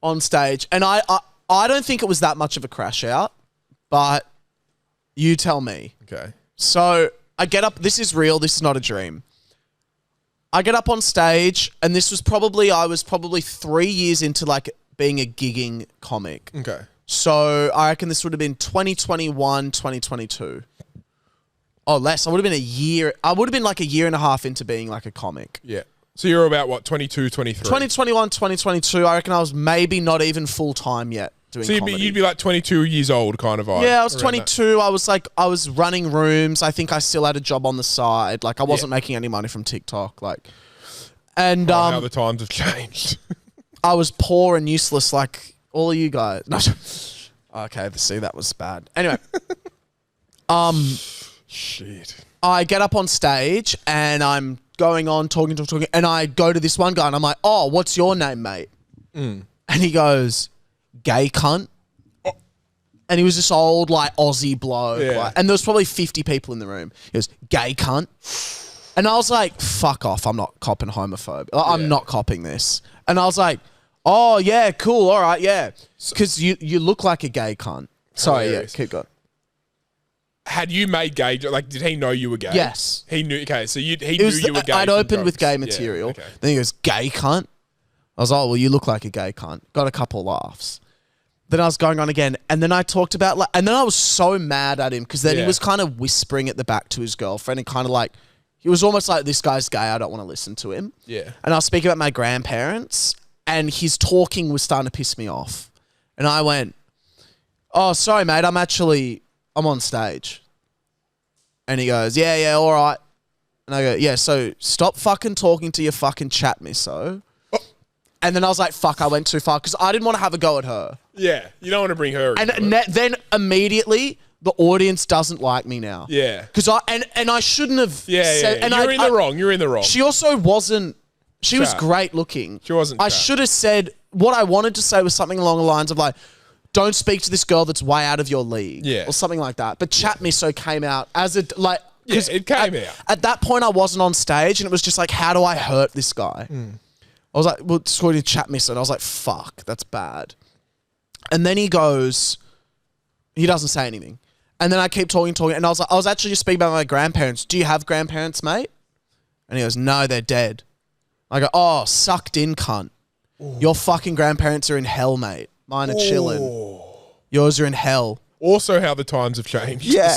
A: on stage? And I don't think it was that much of a crash out, but you tell me.
B: Okay.
A: So I get up. This is real. This is not a dream. I get up on stage, and I was probably 3 years into like being a gigging comic.
B: Okay.
A: So I reckon this would have been 2021, 2022. Oh, less. I would have been like a year and a half into being like a comic.
B: Yeah. So you're about what, 22, 23?
A: 2021, 2022. I reckon I was maybe not even full time yet doing comedy.
B: You'd be like 22 years old kind of vibe.
A: Yeah, I was 22. That. I was running rooms. I think I still had a job on the side. Like, I wasn't making any money from TikTok. Like, and
B: how the times have changed.
A: I was poor and useless like all of you guys. No. Okay, see, that was bad. Anyway.
B: Shit.
A: I get up on stage and I'm going on talking, and I go to this one guy and I'm like, oh, what's your name, mate? And he goes, gay cunt. Oh. And he was this old, like, Aussie bloke.
B: Yeah.
A: Like, and there was probably 50 people in the room. He goes, gay cunt. And I was like, fuck off. I'm not copping homophobe. I'm not copping this. And I was like, oh, yeah, cool. All right, yeah. Because you look like a gay cunt. Sorry,
B: hilarious.
A: Keep going.
B: Had you made gay, like, did he know you were gay?
A: Yes.
B: He knew, okay, so he knew you were gay.
A: I'd opened with gay material.
B: Yeah, okay.
A: Then he goes, gay cunt. I was like, oh, well, you look like a gay cunt. Got a couple laughs. Then I was going on again. And then I talked about, like, and then I was so mad at him because then he was kind of whispering at the back to his girlfriend and kind of like, he was almost like, this guy's gay. I don't want to listen to him.
B: Yeah. And
A: I was speaking about my grandparents and his talking was starting to piss me off. And I went, oh, sorry, mate. I'm on stage. And he goes, yeah, all right. And I go, yeah, so stop fucking talking to your fucking chat misso. Oh. And then I was like, fuck, I went too far because I didn't want to have a go at her.
B: Yeah, you don't want to bring her in.
A: And then immediately the audience doesn't like me now.
B: Yeah.
A: Because I shouldn't have said...
B: Yeah.
A: And
B: You're in the wrong.
A: She also wasn't... She was great looking.
B: She wasn't
A: I should have said... What I wanted to say was something along the lines of like, don't speak to this girl that's way out of your league.
B: Yeah.
A: Or something like that. But Chat Misso came out as a... like.
B: Yeah, it came out.
A: At that point, I wasn't on stage, and it was just like, how do I hurt this guy? I was like, well, it's going to Chat Misso. And I was like, fuck, that's bad. And then he goes... He doesn't say anything. And then I keep talking. And I was like, I was actually just speaking about my grandparents. Do you have grandparents, mate? And he goes, no, they're dead. I go, oh, sucked in, cunt. Ooh. Your fucking grandparents are in hell, mate. Mine are chilling. Yours are in hell.
B: Also how the times have changed.
A: Yeah.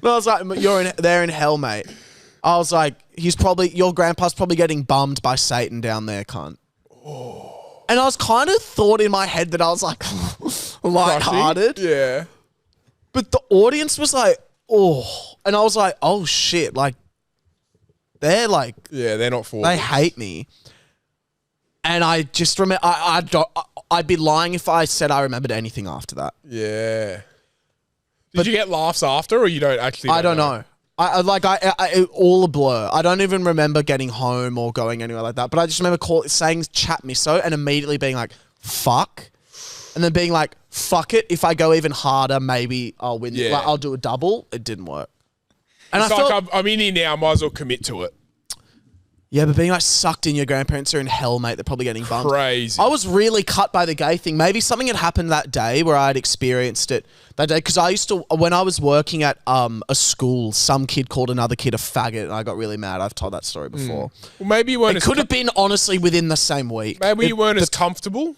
A: No, I was like, they're in hell, mate. I was like, your grandpa's probably getting bummed by Satan down there, cunt. Oh. And I was kind of thought in my head that I was like, lighthearted.
B: Yeah.
A: But the audience was like, oh. And I was like, oh shit. Like, they're like,
B: Yeah, they're not for
A: they
B: it.
A: hate me. And I just remember, I'd be lying if I said I remembered anything after that.
B: Yeah. Did you get laughs after, or you don't actually?
A: I don't know. I all a blur. I don't even remember getting home or going anywhere like that. But I just remember saying chat miso and immediately being like, fuck. And then being like, fuck it. If I go even harder, maybe I'll win.
B: Yeah.
A: Like, I'll do a double. It didn't work. And
B: It's like I'm in here now. I might as well commit to it.
A: yeah, but being like sucked in, your grandparents are in hell, mate. They're probably getting bumped.
B: Crazy.
A: I was really cut by the gay thing. Maybe something had happened that day where I'd experienced it that day. Because I used to, when I was working at a school, some kid called another kid a faggot, and I got really mad. I've told that story before.
B: Well, maybe you weren't.
A: It could have been honestly within the same week.
B: Maybe you weren't as comfortable,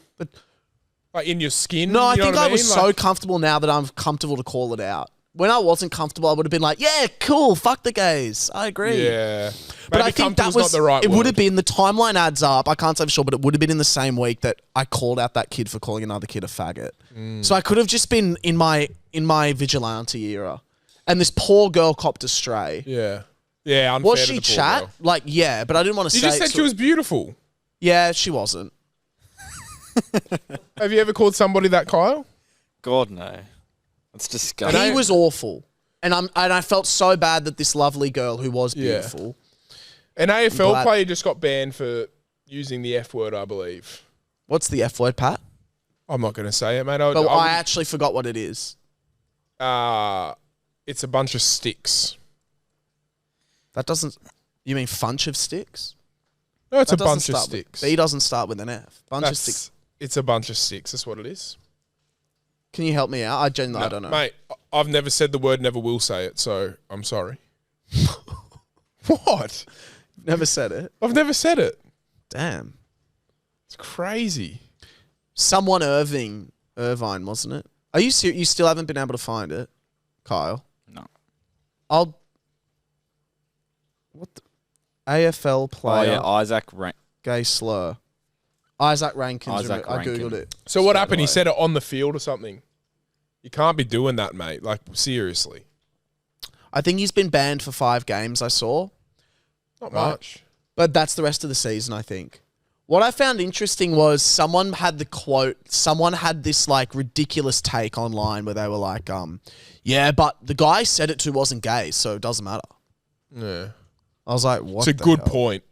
B: like in your skin.
A: No, I
B: you know
A: think
B: what
A: I was
B: mean?
A: so
B: Like,
A: comfortable now that I'm comfortable to call it out. When I wasn't comfortable, I would have been like, yeah, cool, fuck the gays. I agree.
B: Yeah.
A: But
B: Maybe
A: I think that
B: comfortable's
A: was,
B: not the right
A: it would
B: word.
A: have been, the timeline adds up. I can't say for sure, but it would have been in the same week that I called out that kid for calling another kid a faggot. So I could have just been in my vigilante era. And this poor girl copped a stray.
B: Yeah. Yeah. Unfair
A: Was
B: to
A: she
B: the poor
A: chat?
B: girl.
A: Like, yeah, but I didn't want to
B: You
A: say
B: just
A: it
B: said she was beautiful.
A: Yeah, she wasn't.
B: Have you ever called somebody that, Kyle?
C: God, no. That's disgusting.
A: He was awful. And I felt so bad that this lovely girl who was
B: Yeah.
A: beautiful.
B: An AFL
A: glad-
B: player just got banned for using the F word, I believe.
A: What's the F word, Pat?
B: I'm not going to say it, mate.
A: But I actually forgot what it is.
B: It's a bunch of sticks.
A: That doesn't... You mean funch of sticks?
B: No, it's
A: That
B: a
A: doesn't
B: bunch of
A: start with-
B: sticks.
A: B doesn't start with an F. Bunch of sticks.
B: It's a bunch of sticks. That's what it is.
A: Can you help me out? I genuinely I don't know.
B: Mate, I've never said the word, never will say it, so I'm sorry. What?
A: Never said it.
B: I've never said it.
A: Damn.
B: It's crazy.
A: Someone Irvine, wasn't it? Are you serious? You still haven't been able to find it, Kyle?
C: No.
A: What the? AFL
C: Oh,
A: player,
C: yeah, Isaac
A: gay slur. Isaac Rankins.
C: Isaac
A: I
C: Rankin.
A: googled it.
B: So what
C: Straight
B: happened? He
C: away.
B: said it on the field or something? You can't be doing that, mate. Like, seriously.
A: I think he's been banned for 5 games, I saw.
B: Not
A: Right.
B: much.
A: But that's the rest of the season, I think. What I found interesting was someone had the quote, someone had this like ridiculous take online where they were like, yeah, but the guy I said it to wasn't gay, so it doesn't matter.
B: Yeah.
A: I was like, what
B: It's a
A: the
B: good
A: hell?
B: point.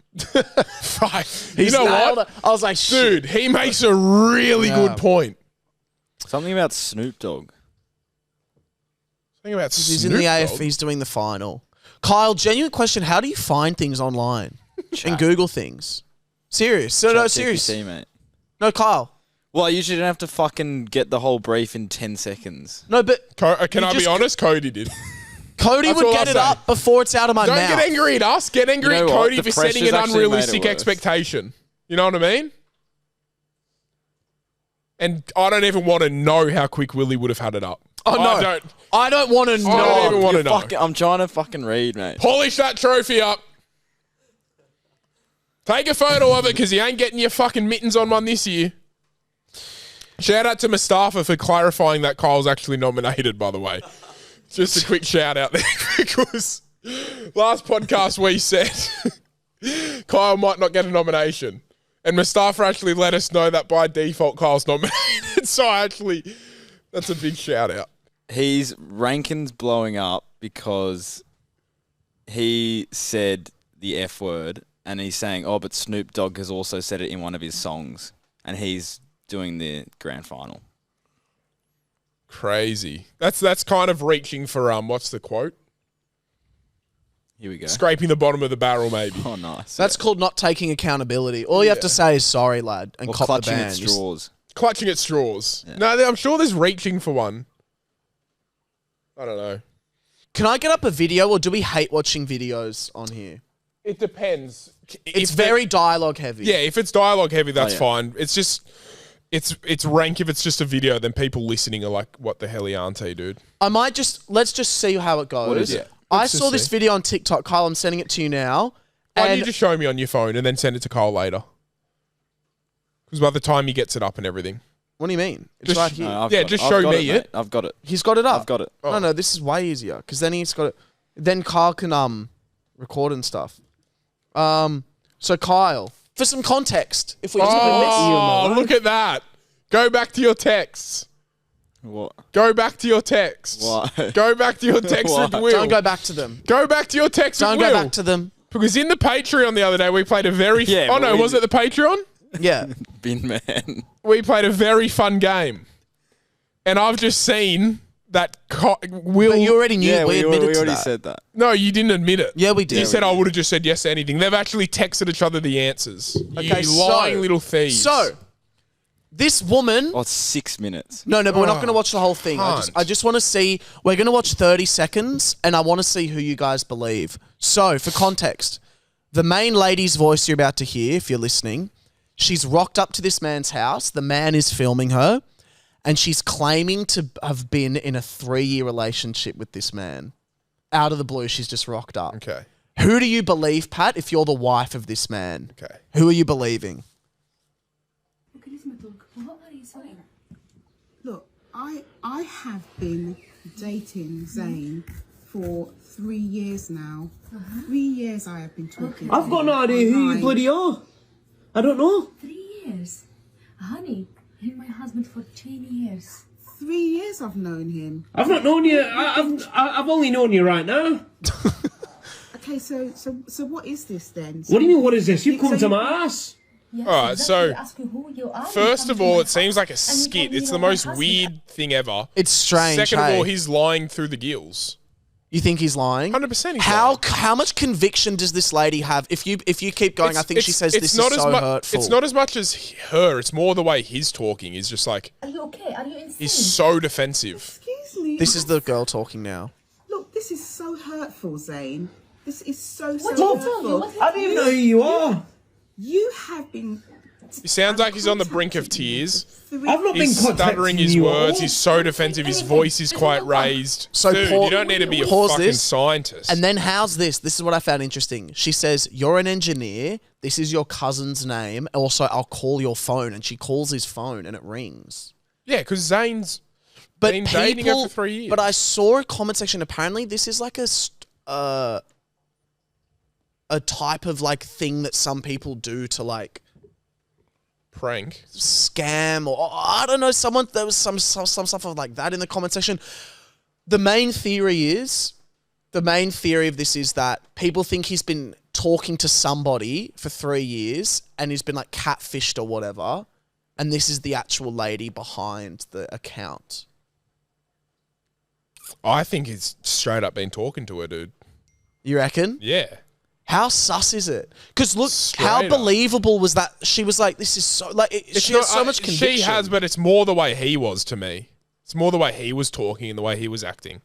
B: Right. You
A: He's
B: know
A: nailed
B: what?
A: it. I was like, shit.
B: Dude, he makes a really
A: Yeah.
B: good point.
C: Something about Snoop Dogg.
B: Think about
A: He's
B: Snoop
A: in the
B: Dogg.
A: AF, he's doing the final. Kyle, genuine question, how do you find things online and Google things? Serious. No,
C: Chat
A: serious.
C: GPT, mate.
A: No, Kyle.
C: Well, I usually don't have to fucking get the whole brief in 10 seconds.
A: No, but
B: Can
A: You
B: I be
A: just-
B: honest? Cody did.
A: Cody
B: That's
A: would
B: all
A: get
B: I'll
A: it
B: say.
A: up before it's out of my
B: Don't
A: mouth.
B: get angry at us. Get angry
C: You know
B: at
C: what?
B: Cody
C: The
B: for setting
C: pressure's
B: an
C: actually made it
B: unrealistic
C: worse.
B: expectation. You know what I mean? And I don't even want to know how quick Willie would have had it up.
A: Oh, no. I don't want to know.
B: don't even want to know.
C: I'm trying to fucking read, mate.
B: Polish that trophy up. Take a photo of it because you ain't getting your fucking mittens on one this year. Shout out to Mustafa for clarifying that Kyle's actually nominated, by the way. Just a quick shout out there because last podcast we said Kyle might not get a nomination. And Mustafa actually let us know that by default Kyle's nominated. So that's a big shout out.
C: He's Rankin's blowing up because he said the F word and he's saying, oh, but Snoop Dogg has also said it in one of his songs and he's doing the grand final.
B: Crazy. That's kind of reaching for what's the quote?
C: Here we go.
B: Scraping the bottom of the barrel, maybe.
C: Oh, nice.
A: That's called not taking accountability. All you have to say is sorry, lad, and
C: or
A: cop the
C: clutching
A: ban.
C: at straws.
B: Clutching at straws. No, I'm sure there's reaching for one. I don't know.
A: Can I get up a video, or do we hate watching videos on here?
B: It depends.
A: It's very dialogue heavy.
B: Yeah, if it's dialogue heavy, that's
C: yeah.
B: fine. It's just it's rank if it's just a video, then people listening are like, what the hell, auntie, dude?
A: I might let's just see how it goes.
C: What is it?
A: I
B: Let's just
A: saw this
B: see.
A: video on TikTok, Kyle. I'm sending it to you now.
B: Why don't
A: And
B: you just show me on your phone and then send it to Kyle later? Because by the time he gets it up and everything.
A: What do you mean? It's
B: Just-
A: right here.
C: No, I've
B: Yeah,
C: got
B: just
C: I've
B: show
C: got
B: me
C: mate.
B: it.
C: I've got it.
A: He's got it up.
C: I've got it.
A: No, this is way easier because then he's got it. Then Kyle can record and stuff. So Kyle, for some context, if we just
B: Oh, look at that. Go back to your texts.
C: What?
B: Go back to your texts.
C: Why?
B: Go back to your texts
C: Why?
B: with Will.
A: don't go back to them.
B: Go back to your texts
A: Don't
B: with
A: go
B: Will.
A: back to them.
B: Because in the Patreon the other day, we played a very...
C: Yeah,
B: oh,
C: but
B: no,
C: we-
B: was it the Patreon?
A: Yeah.
C: Bin man.
B: We played a very fun game. And I've just seen that Will...
A: But you already knew.
C: Yeah,
A: we
C: we
A: admitted to
C: already
A: that.
C: said that.
B: No, you didn't admit it.
A: Yeah, we did.
B: You said I would have just said yes to anything. They've actually texted each other the answers.
A: Okay,
B: you lying little thieves.
A: So, this woman.
C: Oh, it's 6 minutes.
A: No, but we're not going to watch the whole thing.
B: Can't.
A: I just want to see. We're going to watch 30 seconds, and I want to see who you guys believe. So, for context, the main lady's voice you're about to hear, if you're listening, she's rocked up to this man's house. The man is filming her, and she's claiming to have been in a 3-year relationship with this man. Out of the blue, she's just rocked up.
B: Okay.
A: Who do you believe, Pat, if you're the wife of this man?
B: Okay.
A: Who are you believing?
D: Look, I have been dating Zane for 3 years now. 3 years I have been talking to
E: I've got no
D: him
E: idea who you
D: online.
E: bloody are. I don't know.
F: 3 years. Honey, he's my husband for 10 years.
D: 3 years I've known him.
E: I've not known you. I've only known you right now.
D: Okay, so what is this then?
E: What do you mean? What is this? You've come
D: So
E: to
D: you-
E: my ass.
F: Yes,
B: All right,
F: exactly.
B: so,
F: Ask you who you are,
B: First
F: you
B: of
F: come to
B: all,
F: my
B: it seems
F: house
B: like a
F: and you
B: skit.
F: tell me
B: It's the
F: you're my
B: most
F: husband.
B: weird thing ever.
A: It's strange.
B: Second of
A: hey?
B: all, he's lying through the gills.
A: You think he's lying?
B: 100% he's
A: How
B: lying.
A: how much conviction does this lady have? If you keep going, I think she says this is so hurtful.
B: It's not as much as her. It's more the way he's talking. He's just like,
F: Are you okay? Are you insane?
B: he's so defensive.
D: Excuse me.
A: This is the girl talking now.
D: Look, this is so hurtful, Zane. This is so
F: What did he tell you?
D: hurtful.
F: What did
E: I don't even know who you are.
D: You have been.
B: He sounds like he's on the brink of tears.
E: I've not been
B: He's
E: contacting
B: stuttering his
E: you
B: words.
E: all.
B: He's so defensive. His voice is quite raised.
A: So
B: Dude,
A: pause-
B: you don't need to be a
A: pause
B: fucking
A: this.
B: scientist.
A: And then how's this? This is what I found interesting. She says, "You're an engineer. This is your cousin's name. Also, I'll call your phone." And she calls his phone, and it rings.
B: yeah, because Zane's
A: But
B: been dating her for 3 years.
A: But I saw a comment section. Apparently, this is like a type of like thing that some people do to like
B: prank.
A: scam or I don't know. There was some stuff like that in the comment section. The main theory of this is that people think he's been talking to somebody for 3 years and he's been like catfished or whatever, and this is the actual lady behind the account.
B: I think he's straight up been talking to her, dude.
A: You reckon?
B: Yeah.
A: How sus is it? Because look,
B: Straight
A: how
B: up.
A: believable was that? She was like, "This is so like." She has so much conviction.
B: She has, but it's more the way he was to me. It's more the way he was talking and the way he was acting.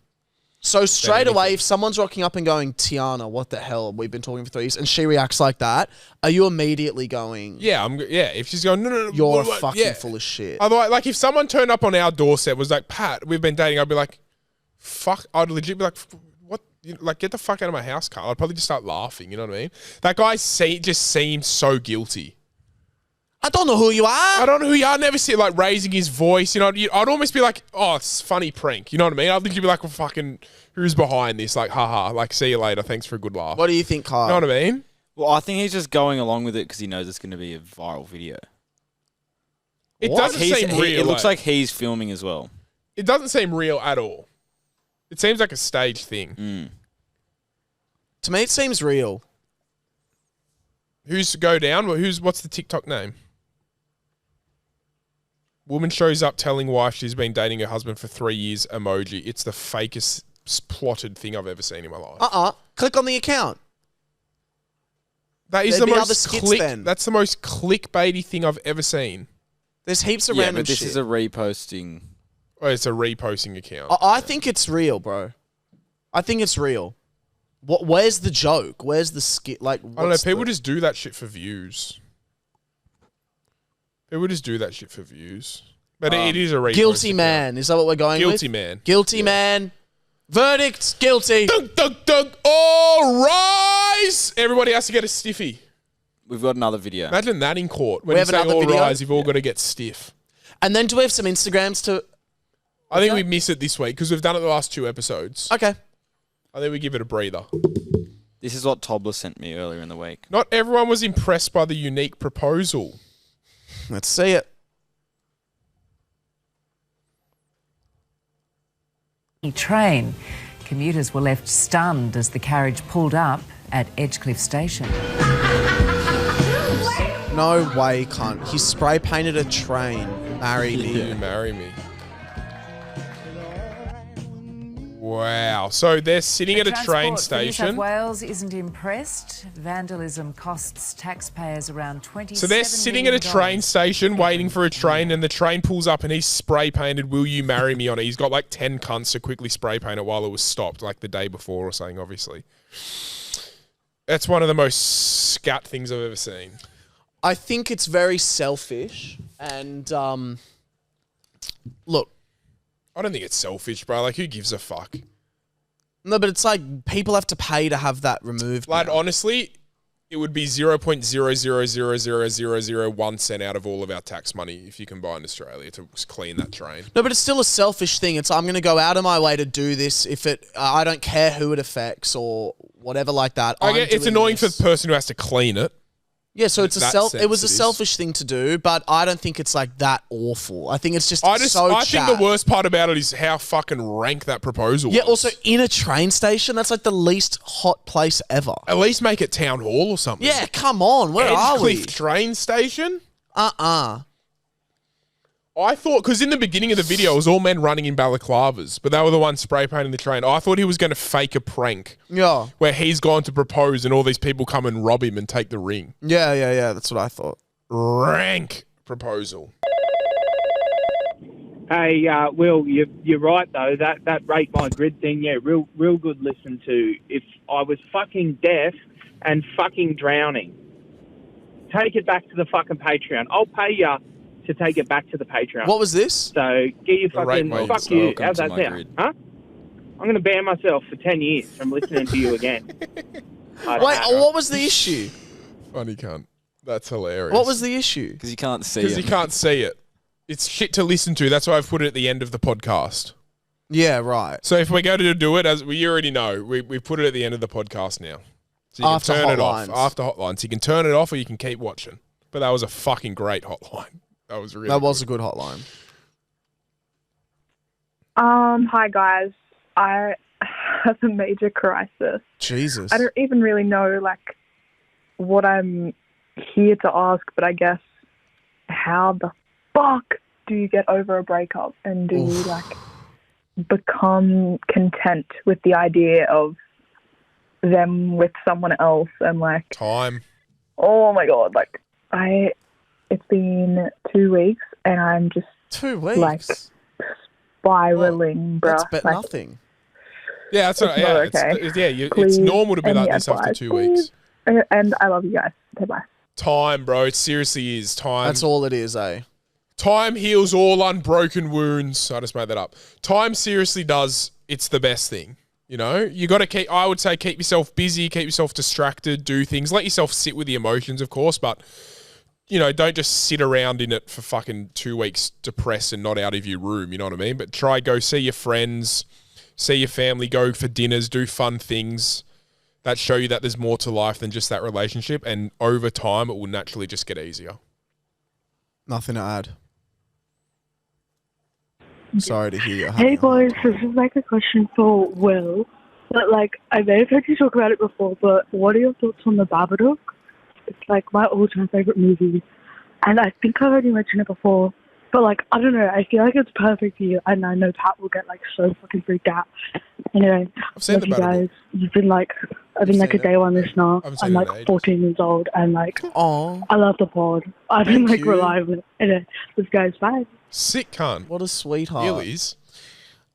A: So straight away,
B: anything.
A: if someone's rocking up and going, "Tiana, what the hell? We've been talking for 3 years," and she reacts like that, are you immediately going,
B: Yeah, if she's going, no,
A: "You're
B: what-
A: fucking
B: yeah.
A: full of shit"?
B: Otherwise, like if someone turned up on our doorstep was like, Pat, we've been dating, I'd be like, fuck, I'd legit be like, what? Like, get the fuck out of my house, Carl. I'd probably just start laughing, you know what I mean? That guy just seems so guilty.
A: I don't know who you are.
B: I don't know who you are. I never see it like raising his voice, you know. I'd almost be like, oh, it's a funny prank, you know what I mean? I'd literally be like, well, fucking, who's behind this? Like, haha, like, see you later, thanks for a good laugh.
A: What do you think, Kyle?
B: You know what I mean?
C: Well, I think he's just going along with it because he knows it's going to be a viral video.
B: It
A: What?
B: doesn't seem real.
C: It looks like he's filming as well.
B: It doesn't seem real at all. It seems like a staged thing.
A: To me, it seems real.
B: Who's to go down? What's the TikTok name? Woman shows up telling wife she's been dating her husband for 3 years emoji. It's the fakest plotted thing I've ever seen in my life.
A: Click on the account.
B: That is
A: There'd
B: the
A: be
B: most
A: other skits then.
B: That's the most clickbaity thing I've ever seen.
A: There's heaps of
C: Yeah,
A: random
C: but this
A: shit.
C: is a reposting.
B: Oh, it's a reposting account.
A: I think it's real, bro. I think it's real. Where's the joke? Where's the skit? Like,
B: I don't know. People just do that shit for views. People just do that shit for views. But it is a repost
A: guilty
B: account.
A: man. Is that what we're going with?
B: Guilty man.
A: Guilty man. Verdict, guilty.
B: Dunk, dunk, dunk. All rise! Everybody has to get a stiffy.
C: We've got another video.
B: Imagine that in court. When
A: We
B: you
A: have
B: say
A: another
B: all
A: video?
B: rise, you've all got to get stiff.
A: And then do we have some Instagrams to...
B: I think we miss it this week because we've done it the last 2 episodes.
A: Okay.
B: I think we give it a breather.
C: This is what Tobler sent me earlier in the week.
B: Not everyone was impressed by the unique proposal.
A: Let's see it.
G: Train. Commuters were left stunned as the carriage pulled up at Edgecliff Station.
A: No way, cunt. He spray painted a train. Marry me.
B: You marry me. Wow. So they're sitting at a train
G: Transport for New
B: station.
G: South Wales isn't impressed. Vandalism costs taxpayers around $27
B: So they're sitting at a train station waiting for a train, and the train pulls up and he's spray painted "Will you marry me" on it. He's got like 10 cunts to quickly spray paint it while it was stopped, like the day before or something, obviously. That's one of the most scat things I've ever seen.
A: I think it's very selfish. And, look.
B: I don't think it's selfish, bro. Like, who gives a fuck?
A: No, but it's like people have to pay to have that removed.
B: Lad,
A: now.
B: honestly, it would be 0.0000001 cent out of all of our tax money if you combined Australia to clean that train.
A: No, but it's still a selfish thing. It's I'm going to go out of my way to do this if it. I don't care who it affects or whatever like that.
B: I get, it's annoying for
A: this.
B: the person who has to clean it.
A: Yeah, so it's It was a
B: sense it is.
A: selfish thing to do, but I don't think it's like that awful. I think it's just
B: I
A: so
B: think the worst part about it is how fucking rank that proposal was.
A: Yeah, also in a train station, that's like the least hot place ever.
B: At least make it town hall or something.
A: Yeah, come on, where are we?
B: Edgecliff train station?
A: I
B: thought, because in the beginning of the video, it was all men running in balaclavas, but they were the ones spray painting the train. I thought he was going to fake a prank.
A: Yeah.
B: Where he's gone to propose and all these people come and rob him and take the ring.
A: Yeah, that's what I thought.
B: Rank proposal.
H: Hey, Will, you're right though. That rate my grid thing, yeah, real good listen to. If I was fucking deaf and fucking drowning, take it back to the fucking Patreon. I'll pay you to take it back to the Patreon.
A: What was this?
H: So get your fucking fuck you.
C: Welcome
H: How's
C: to
H: that
C: my
H: sound?
C: grid.
H: Huh? I'm going to ban myself for 10 years from listening to you again.
A: Wait, what was the issue?
B: Funny cunt. That's hilarious.
A: What was the issue?
C: Because you can't see
B: Because
C: it.
B: you can't see it. It's shit to listen to. That's why I've put it at the end of the podcast.
A: Yeah, right.
B: So if we're going to do it, as we already know, we put it at the end of the podcast now. So you
A: After
B: can turn it
A: hotlines.
B: off. After hotlines. You can turn it off or you can keep watching. But that was a fucking great hotline. That was really
A: That was a good hotline.
I: Hi guys. I have a major crisis.
A: Jesus.
I: I don't even really know like what I'm here to ask, but I guess how the fuck do you get over a breakup and do you like become content with the idea of them with someone else and like
B: time.
I: Oh my god, like it's been 2 weeks and I'm just
A: 2 weeks
I: like spiraling, bruh.
A: That's bet
I: like,
A: nothing.
B: Yeah, that's right.
I: It's
B: Yeah,
I: not
B: it's,
I: okay.
B: it's
I: Please,
B: normal to be
I: any
B: like this after
I: advice,
B: 2
I: please?
B: weeks.
I: And I love you guys. Okay, bye.
B: Time, bro. It seriously is time.
A: That's all it is, eh?
B: Time heals all unbroken wounds. I just made that up. Time seriously does. It's the best thing. You know, you got to I would say keep yourself busy, keep yourself distracted, do things. Let yourself sit with the emotions, of course, but you know, don't just sit around in it for fucking 2 weeks depressed and not out of your room, you know what I mean? But try, go see your friends, see your family, go for dinners, do fun things that show you that there's more to life than just that relationship. And over time, it will naturally just get easier.
A: Nothing to add. Sorry to hear you.
J: Hey boys, this is like a question for Will. But like, I may have heard you talk about it before, but what are your thoughts on The Babadook? It's like my all-time favorite movie. And I think I already mentioned it before. But like, I don't know, I feel like it's perfect for you. And I know Pat will get like so fucking freaked out. Anyway,
B: I've seen
J: love
B: The
J: you
B: Babadook.
J: guys. I've been like a day one listener.
B: haven't seen
J: I'm
B: it
J: like
B: in ages.
J: 14 years old and like,
A: oh,
J: I love the pod. I've been
A: Thank
J: like
A: you.
J: relying on it. Anyway, this guy's bye.
B: Sick cunt.
A: What a sweetheart.
B: Illies.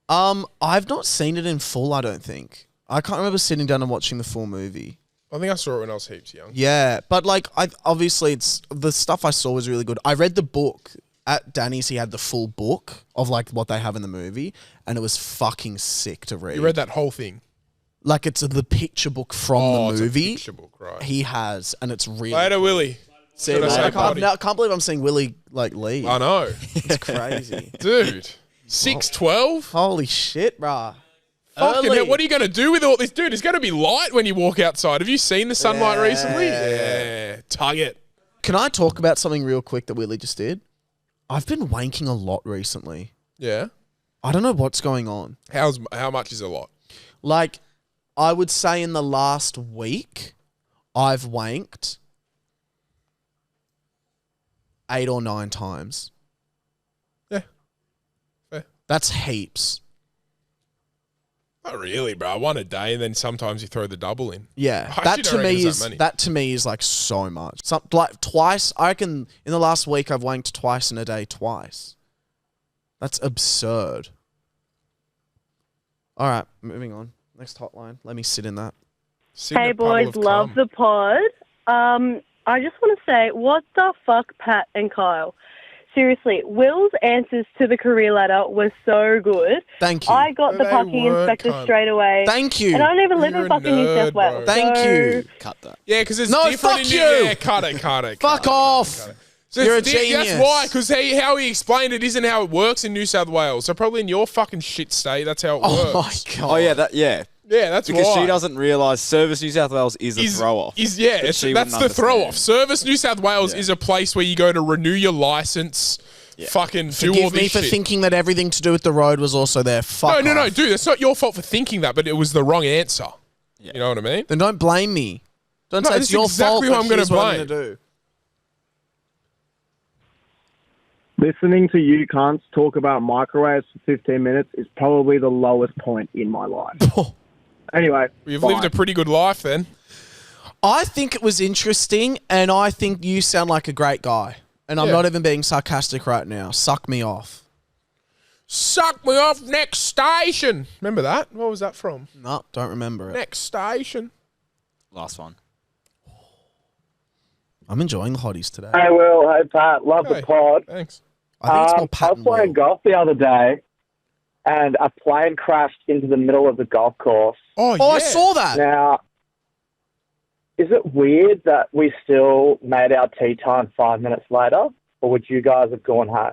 A: I've not seen it in full, I don't think. I can't remember sitting down and watching the full movie.
B: I think I saw it when I was heaps young.
A: Yeah, but like, obviously it's the stuff I saw was really good. I read the book at Danny's. He had the full book of like what they have in the movie, and it was fucking sick to read.
B: You read that whole thing?
A: Like it's the picture book from
B: Oh,
A: the
B: it's a
A: movie.
B: picture book, right.
A: He has, and it's really
B: Later,
A: cool.
B: Willie.
A: See,
B: Should I
A: mate,
B: say
A: I
B: body?
A: can't believe I'm seeing Willie like leave.
B: I know.
A: It's crazy.
B: Dude. 6'12"?
A: Holy shit, bruh.
B: Fucking
A: Early.
B: hell, what are you going to do with all this? Dude, it's going to be light when you walk outside. Have you seen the sunlight recently? Yeah. Tug it.
A: Can I talk about something real quick that Willie just did? I've been wanking a lot recently.
B: Yeah.
A: I don't know what's going on.
B: How much is a lot?
A: Like, I would say in the last week, I've wanked 8 or 9 times.
B: Yeah. Fair.
A: That's heaps.
B: Not really, bro. One a day, and then sometimes you throw the double in.
A: Yeah,
B: I
A: that
B: actually
A: to
B: don't reckon
A: me
B: it's
A: is
B: that many.
A: that to me is like so much. Like twice, I reckon in the last week I've wanked twice in a day, twice. That's absurd. All right, moving on. Next hotline. Let me sit in that.
J: Hey boys, love the pod. I just want to say, what the fuck, Pat and Kyle? Seriously, Will's answers to the career ladder were so good.
A: Thank you.
J: I got the parking inspector straight away.
A: Thank you.
J: And I don't even live
B: You're
J: in
B: a
J: fucking New
B: nerd,
J: South Wales.
B: bro.
A: Thank
J: so-
A: you.
C: Cut that.
B: Yeah, because it's
A: No,
B: different
A: fuck
B: in
A: you.
B: Yeah, cut it.
A: Fuck off.
B: So
A: You're a
B: That's
A: genius.
B: why, because how he explained it isn't how it works in New South Wales. So probably in your fucking shit state, that's how it
A: Oh
B: works.
A: my god.
C: Oh yeah,
B: Yeah, that's
C: because
B: why.
C: she doesn't realise Service New South Wales is a throw off.
B: That's
C: she
B: the
C: wouldn't
B: throw off.
C: understand.
B: Service New South Wales is a place where you go to renew your license, fucking do all
A: Forgive
B: this
A: me for
B: shit.
A: thinking that everything to do with the road was also there. Fuck
B: No,
A: off.
B: dude, it's not your fault for thinking that, but it was the wrong answer.
C: Yeah.
B: You know what I mean?
A: Then don't blame me. Don't
B: No,
A: say it's
B: that's
A: your
B: exactly
A: fault.
B: who I'm gonna
A: going to
B: blame.
A: do.
H: Listening to you cunts talk about microwaves for 15 minutes is probably the lowest point in my life. Anyway,
B: You've
H: bye.
B: lived a pretty good life then.
A: I think it was interesting, and I think you sound like a great guy. And I'm
B: Yeah.
A: not even being sarcastic right now. Suck me off.
B: Suck me off, next station. Remember that? What was that from?
A: No, don't remember it.
B: Next station.
C: Last one.
A: I'm enjoying the hotties today.
H: Hey, Will. Hey, Pat. Love
B: Hey.
H: the pod.
B: Thanks.
A: I think it's more
H: I
A: Pat
H: was
A: and
H: playing
A: Will.
H: golf the other day, and a plane crashed into the middle of the golf course.
B: Oh,
A: Oh,
B: yeah.
A: I saw that.
H: Now, is it weird that we still made our tea time 5 minutes later, or would you guys have gone home?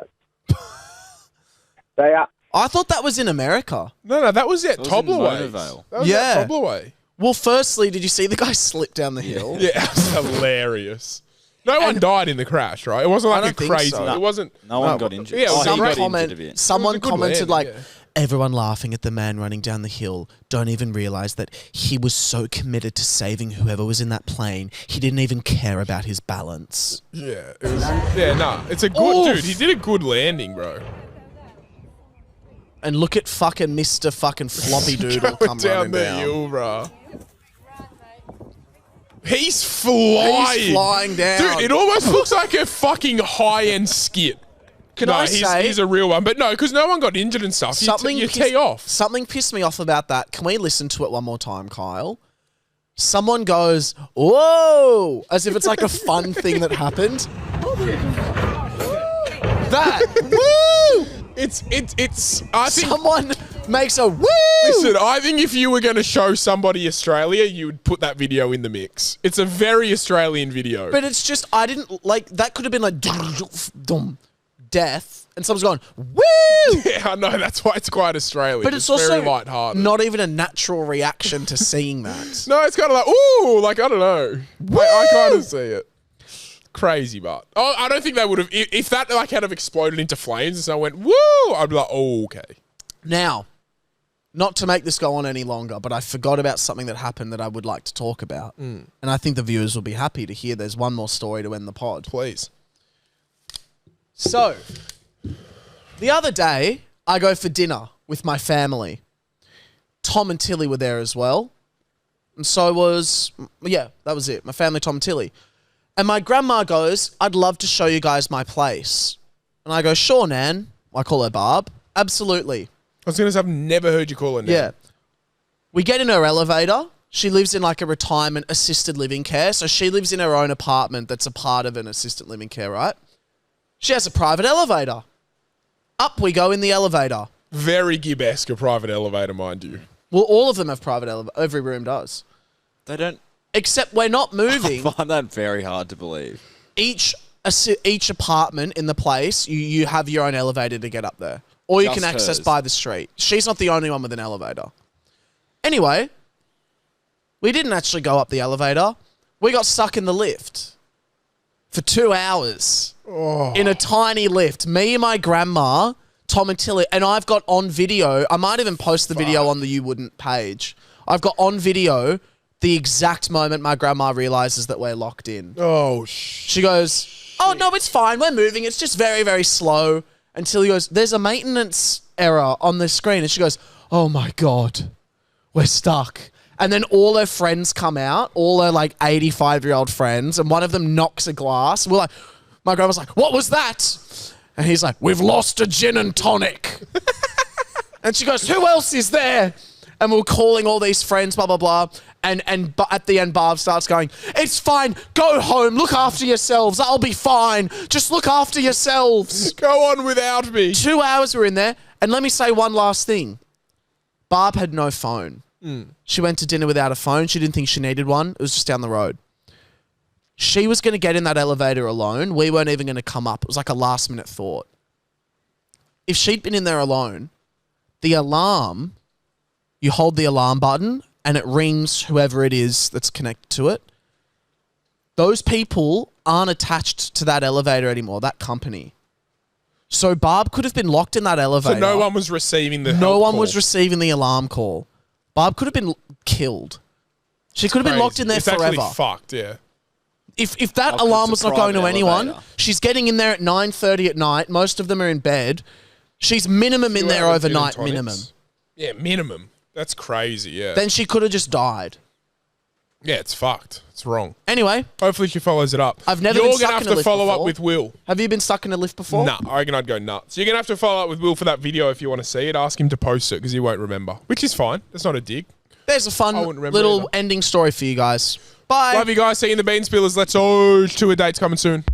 H: They are.
A: I thought that was in America.
B: No, that was at
C: That was in
B: Toblerway.
C: Motorvale.
B: That was
A: Yeah.
B: at Toblerway.
A: Well, firstly, did you see the guy slip down the hill?
B: Yeah, that's hilarious. No one died in the crash, right? It wasn't
A: I
B: like a
A: don't think
B: crazy.
A: so.
B: It wasn't.
C: No one got injured.
B: Yeah,
C: Oh, he
A: Some
C: got
A: comment-
C: injured a bit.
A: someone
B: It was a good
A: commented
B: landing,
A: like,
B: yeah.
A: everyone laughing at the man running down the hill don't even realize that he was so committed to saving whoever was in that plane, he didn't even care about his balance.
B: Yeah, it was, yeah, nah. It's a good
A: Oof.
B: dude. He did a good landing, bro.
A: And look at fucking Mr. fucking Floppy Doodle
B: Going
A: come
B: down
A: running
B: the
A: down.
B: hill, bro. He's flying.
A: He's flying down.
B: Dude, it almost looks like a fucking high-end skit.
A: Can
B: no,
A: I
B: he's,
A: say
B: he's a real one. But no, because no one got injured and stuff. You tee off.
A: Something pissed me off about that. Can we listen to it one more time, Kyle? Someone goes, "Whoa!" as if it's like a fun thing that happened. That woo!
B: It's. I think.
A: Someone makes a woo.
B: Listen, I think if you were going to show somebody Australia, you would put that video in the mix. It's a very Australian video.
A: But it's just I didn't like that. Could have been like dum, death, and someone's going woo.
B: Yeah, I know. That's why it's quite Australian.
A: But it's also
B: very lighthearted.
A: not even a natural reaction to seeing that.
B: No, it's kind of like, ooh, like, I don't know. I kind of see it. Crazy, but I don't think they would have. If that like had have exploded into flames and someone went, woo, I'd be like, oh, okay.
A: Now, not to make this go on any longer, but I forgot about something that happened that I would like to talk about. And I think the viewers will be happy to hear there's one more story to end the pod.
B: Please.
A: So, the other day, I go for dinner with my family. Tom and Tilly were there as well. And so was, that was it. My family, Tom and Tilly. And my grandma goes, "I'd love to show you guys my place." And I go, "Sure, Nan." I call her Barb. "Absolutely."
B: I was going to say, I've never heard you call her
A: Yeah.
B: name.
A: We get in her elevator. She lives in like a retirement assisted living care. So she lives in her own apartment that's a part of an assisted living care, right? She has a private elevator. Up we go in the elevator.
B: Very Gibb-esque, a private elevator, mind you.
A: Well, all of them have private elevator. Every room does.
C: They don't.
A: Except we're not moving.
C: I find that very hard to believe.
A: each apartment in the place, you have your own elevator to get up there. Or you
C: Just
A: can access
C: hers.
A: by the street. She's not the only one with an elevator. Anyway, we didn't actually go up the elevator. We got stuck in the lift for 2 hours in a tiny lift. Me and my grandma, Tom and Tilly, and I've got on video, I might even post the video on the You Wouldn't page. I've got on video the exact moment my grandma realizes that we're locked in.
B: Oh,
A: She goes, oh, no, it's fine. We're moving. It's just very, very slow. And Tilly goes, there's a maintenance error on the screen. And she goes, oh, my God, we're stuck. And then all her friends come out, all her like 85-year-old friends, and one of them knocks a glass. We're like, my grandma's like, what was that? And he's like, we've lost a gin and tonic. And she goes, who else is there? And we're calling all these friends, blah, blah, blah. And at the end, Barb starts going, it's fine. Go home. Look after yourselves. I'll be fine. Just look after yourselves.
B: Go on without me.
A: 2 hours we're in there. And let me say one last thing. Barb had no phone. She went to dinner without a phone. She didn't think she needed one. It was just down the road. She was going to get in that elevator alone. We weren't even going to come up. It was like a last minute thought. If she'd been in there alone, the alarm, you hold the alarm button and it rings whoever it is that's connected to it. Those people aren't attached to that elevator anymore, that company. So Barb could have been locked in that elevator.
B: So no one was receiving the
A: No
B: help
A: one
B: call.
A: was receiving the alarm call. Barb could have been killed. She could have been locked in there
B: it's
A: forever.
B: Actually fucked, yeah.
A: If that
C: Oh, 'cause
A: alarm
C: it's
A: was
C: a
A: not going to
C: private
A: anyone,
C: elevator.
A: she's getting in there at 9:30 at night. Most of them are in bed. She's minimum in
B: 2
A: there
B: hours gin and
A: overnight,
B: tonics.
A: minimum.
B: Yeah, minimum. That's crazy, yeah.
A: Then she could have just died.
B: Yeah, it's fucked. It's wrong.
A: Anyway,
B: Hopefully she follows it up.
A: I've never
B: You're
A: been stuck
B: gonna have
A: in a
B: to
A: lift
B: follow up
A: before.
B: with Will.
A: have you been stuck in a lift before?
B: Nah, I reckon I'd go nuts. You're going to have to follow up with Will for that video if you want to see it. Ask him to post it because he won't remember, which is fine. That's not a dig.
A: There's a fun
B: I wouldn't remember
A: little
B: either.
A: ending story for you guys. Bye.
B: Love you guys. See you in the Bean Spillers. Let's go to a date's coming soon.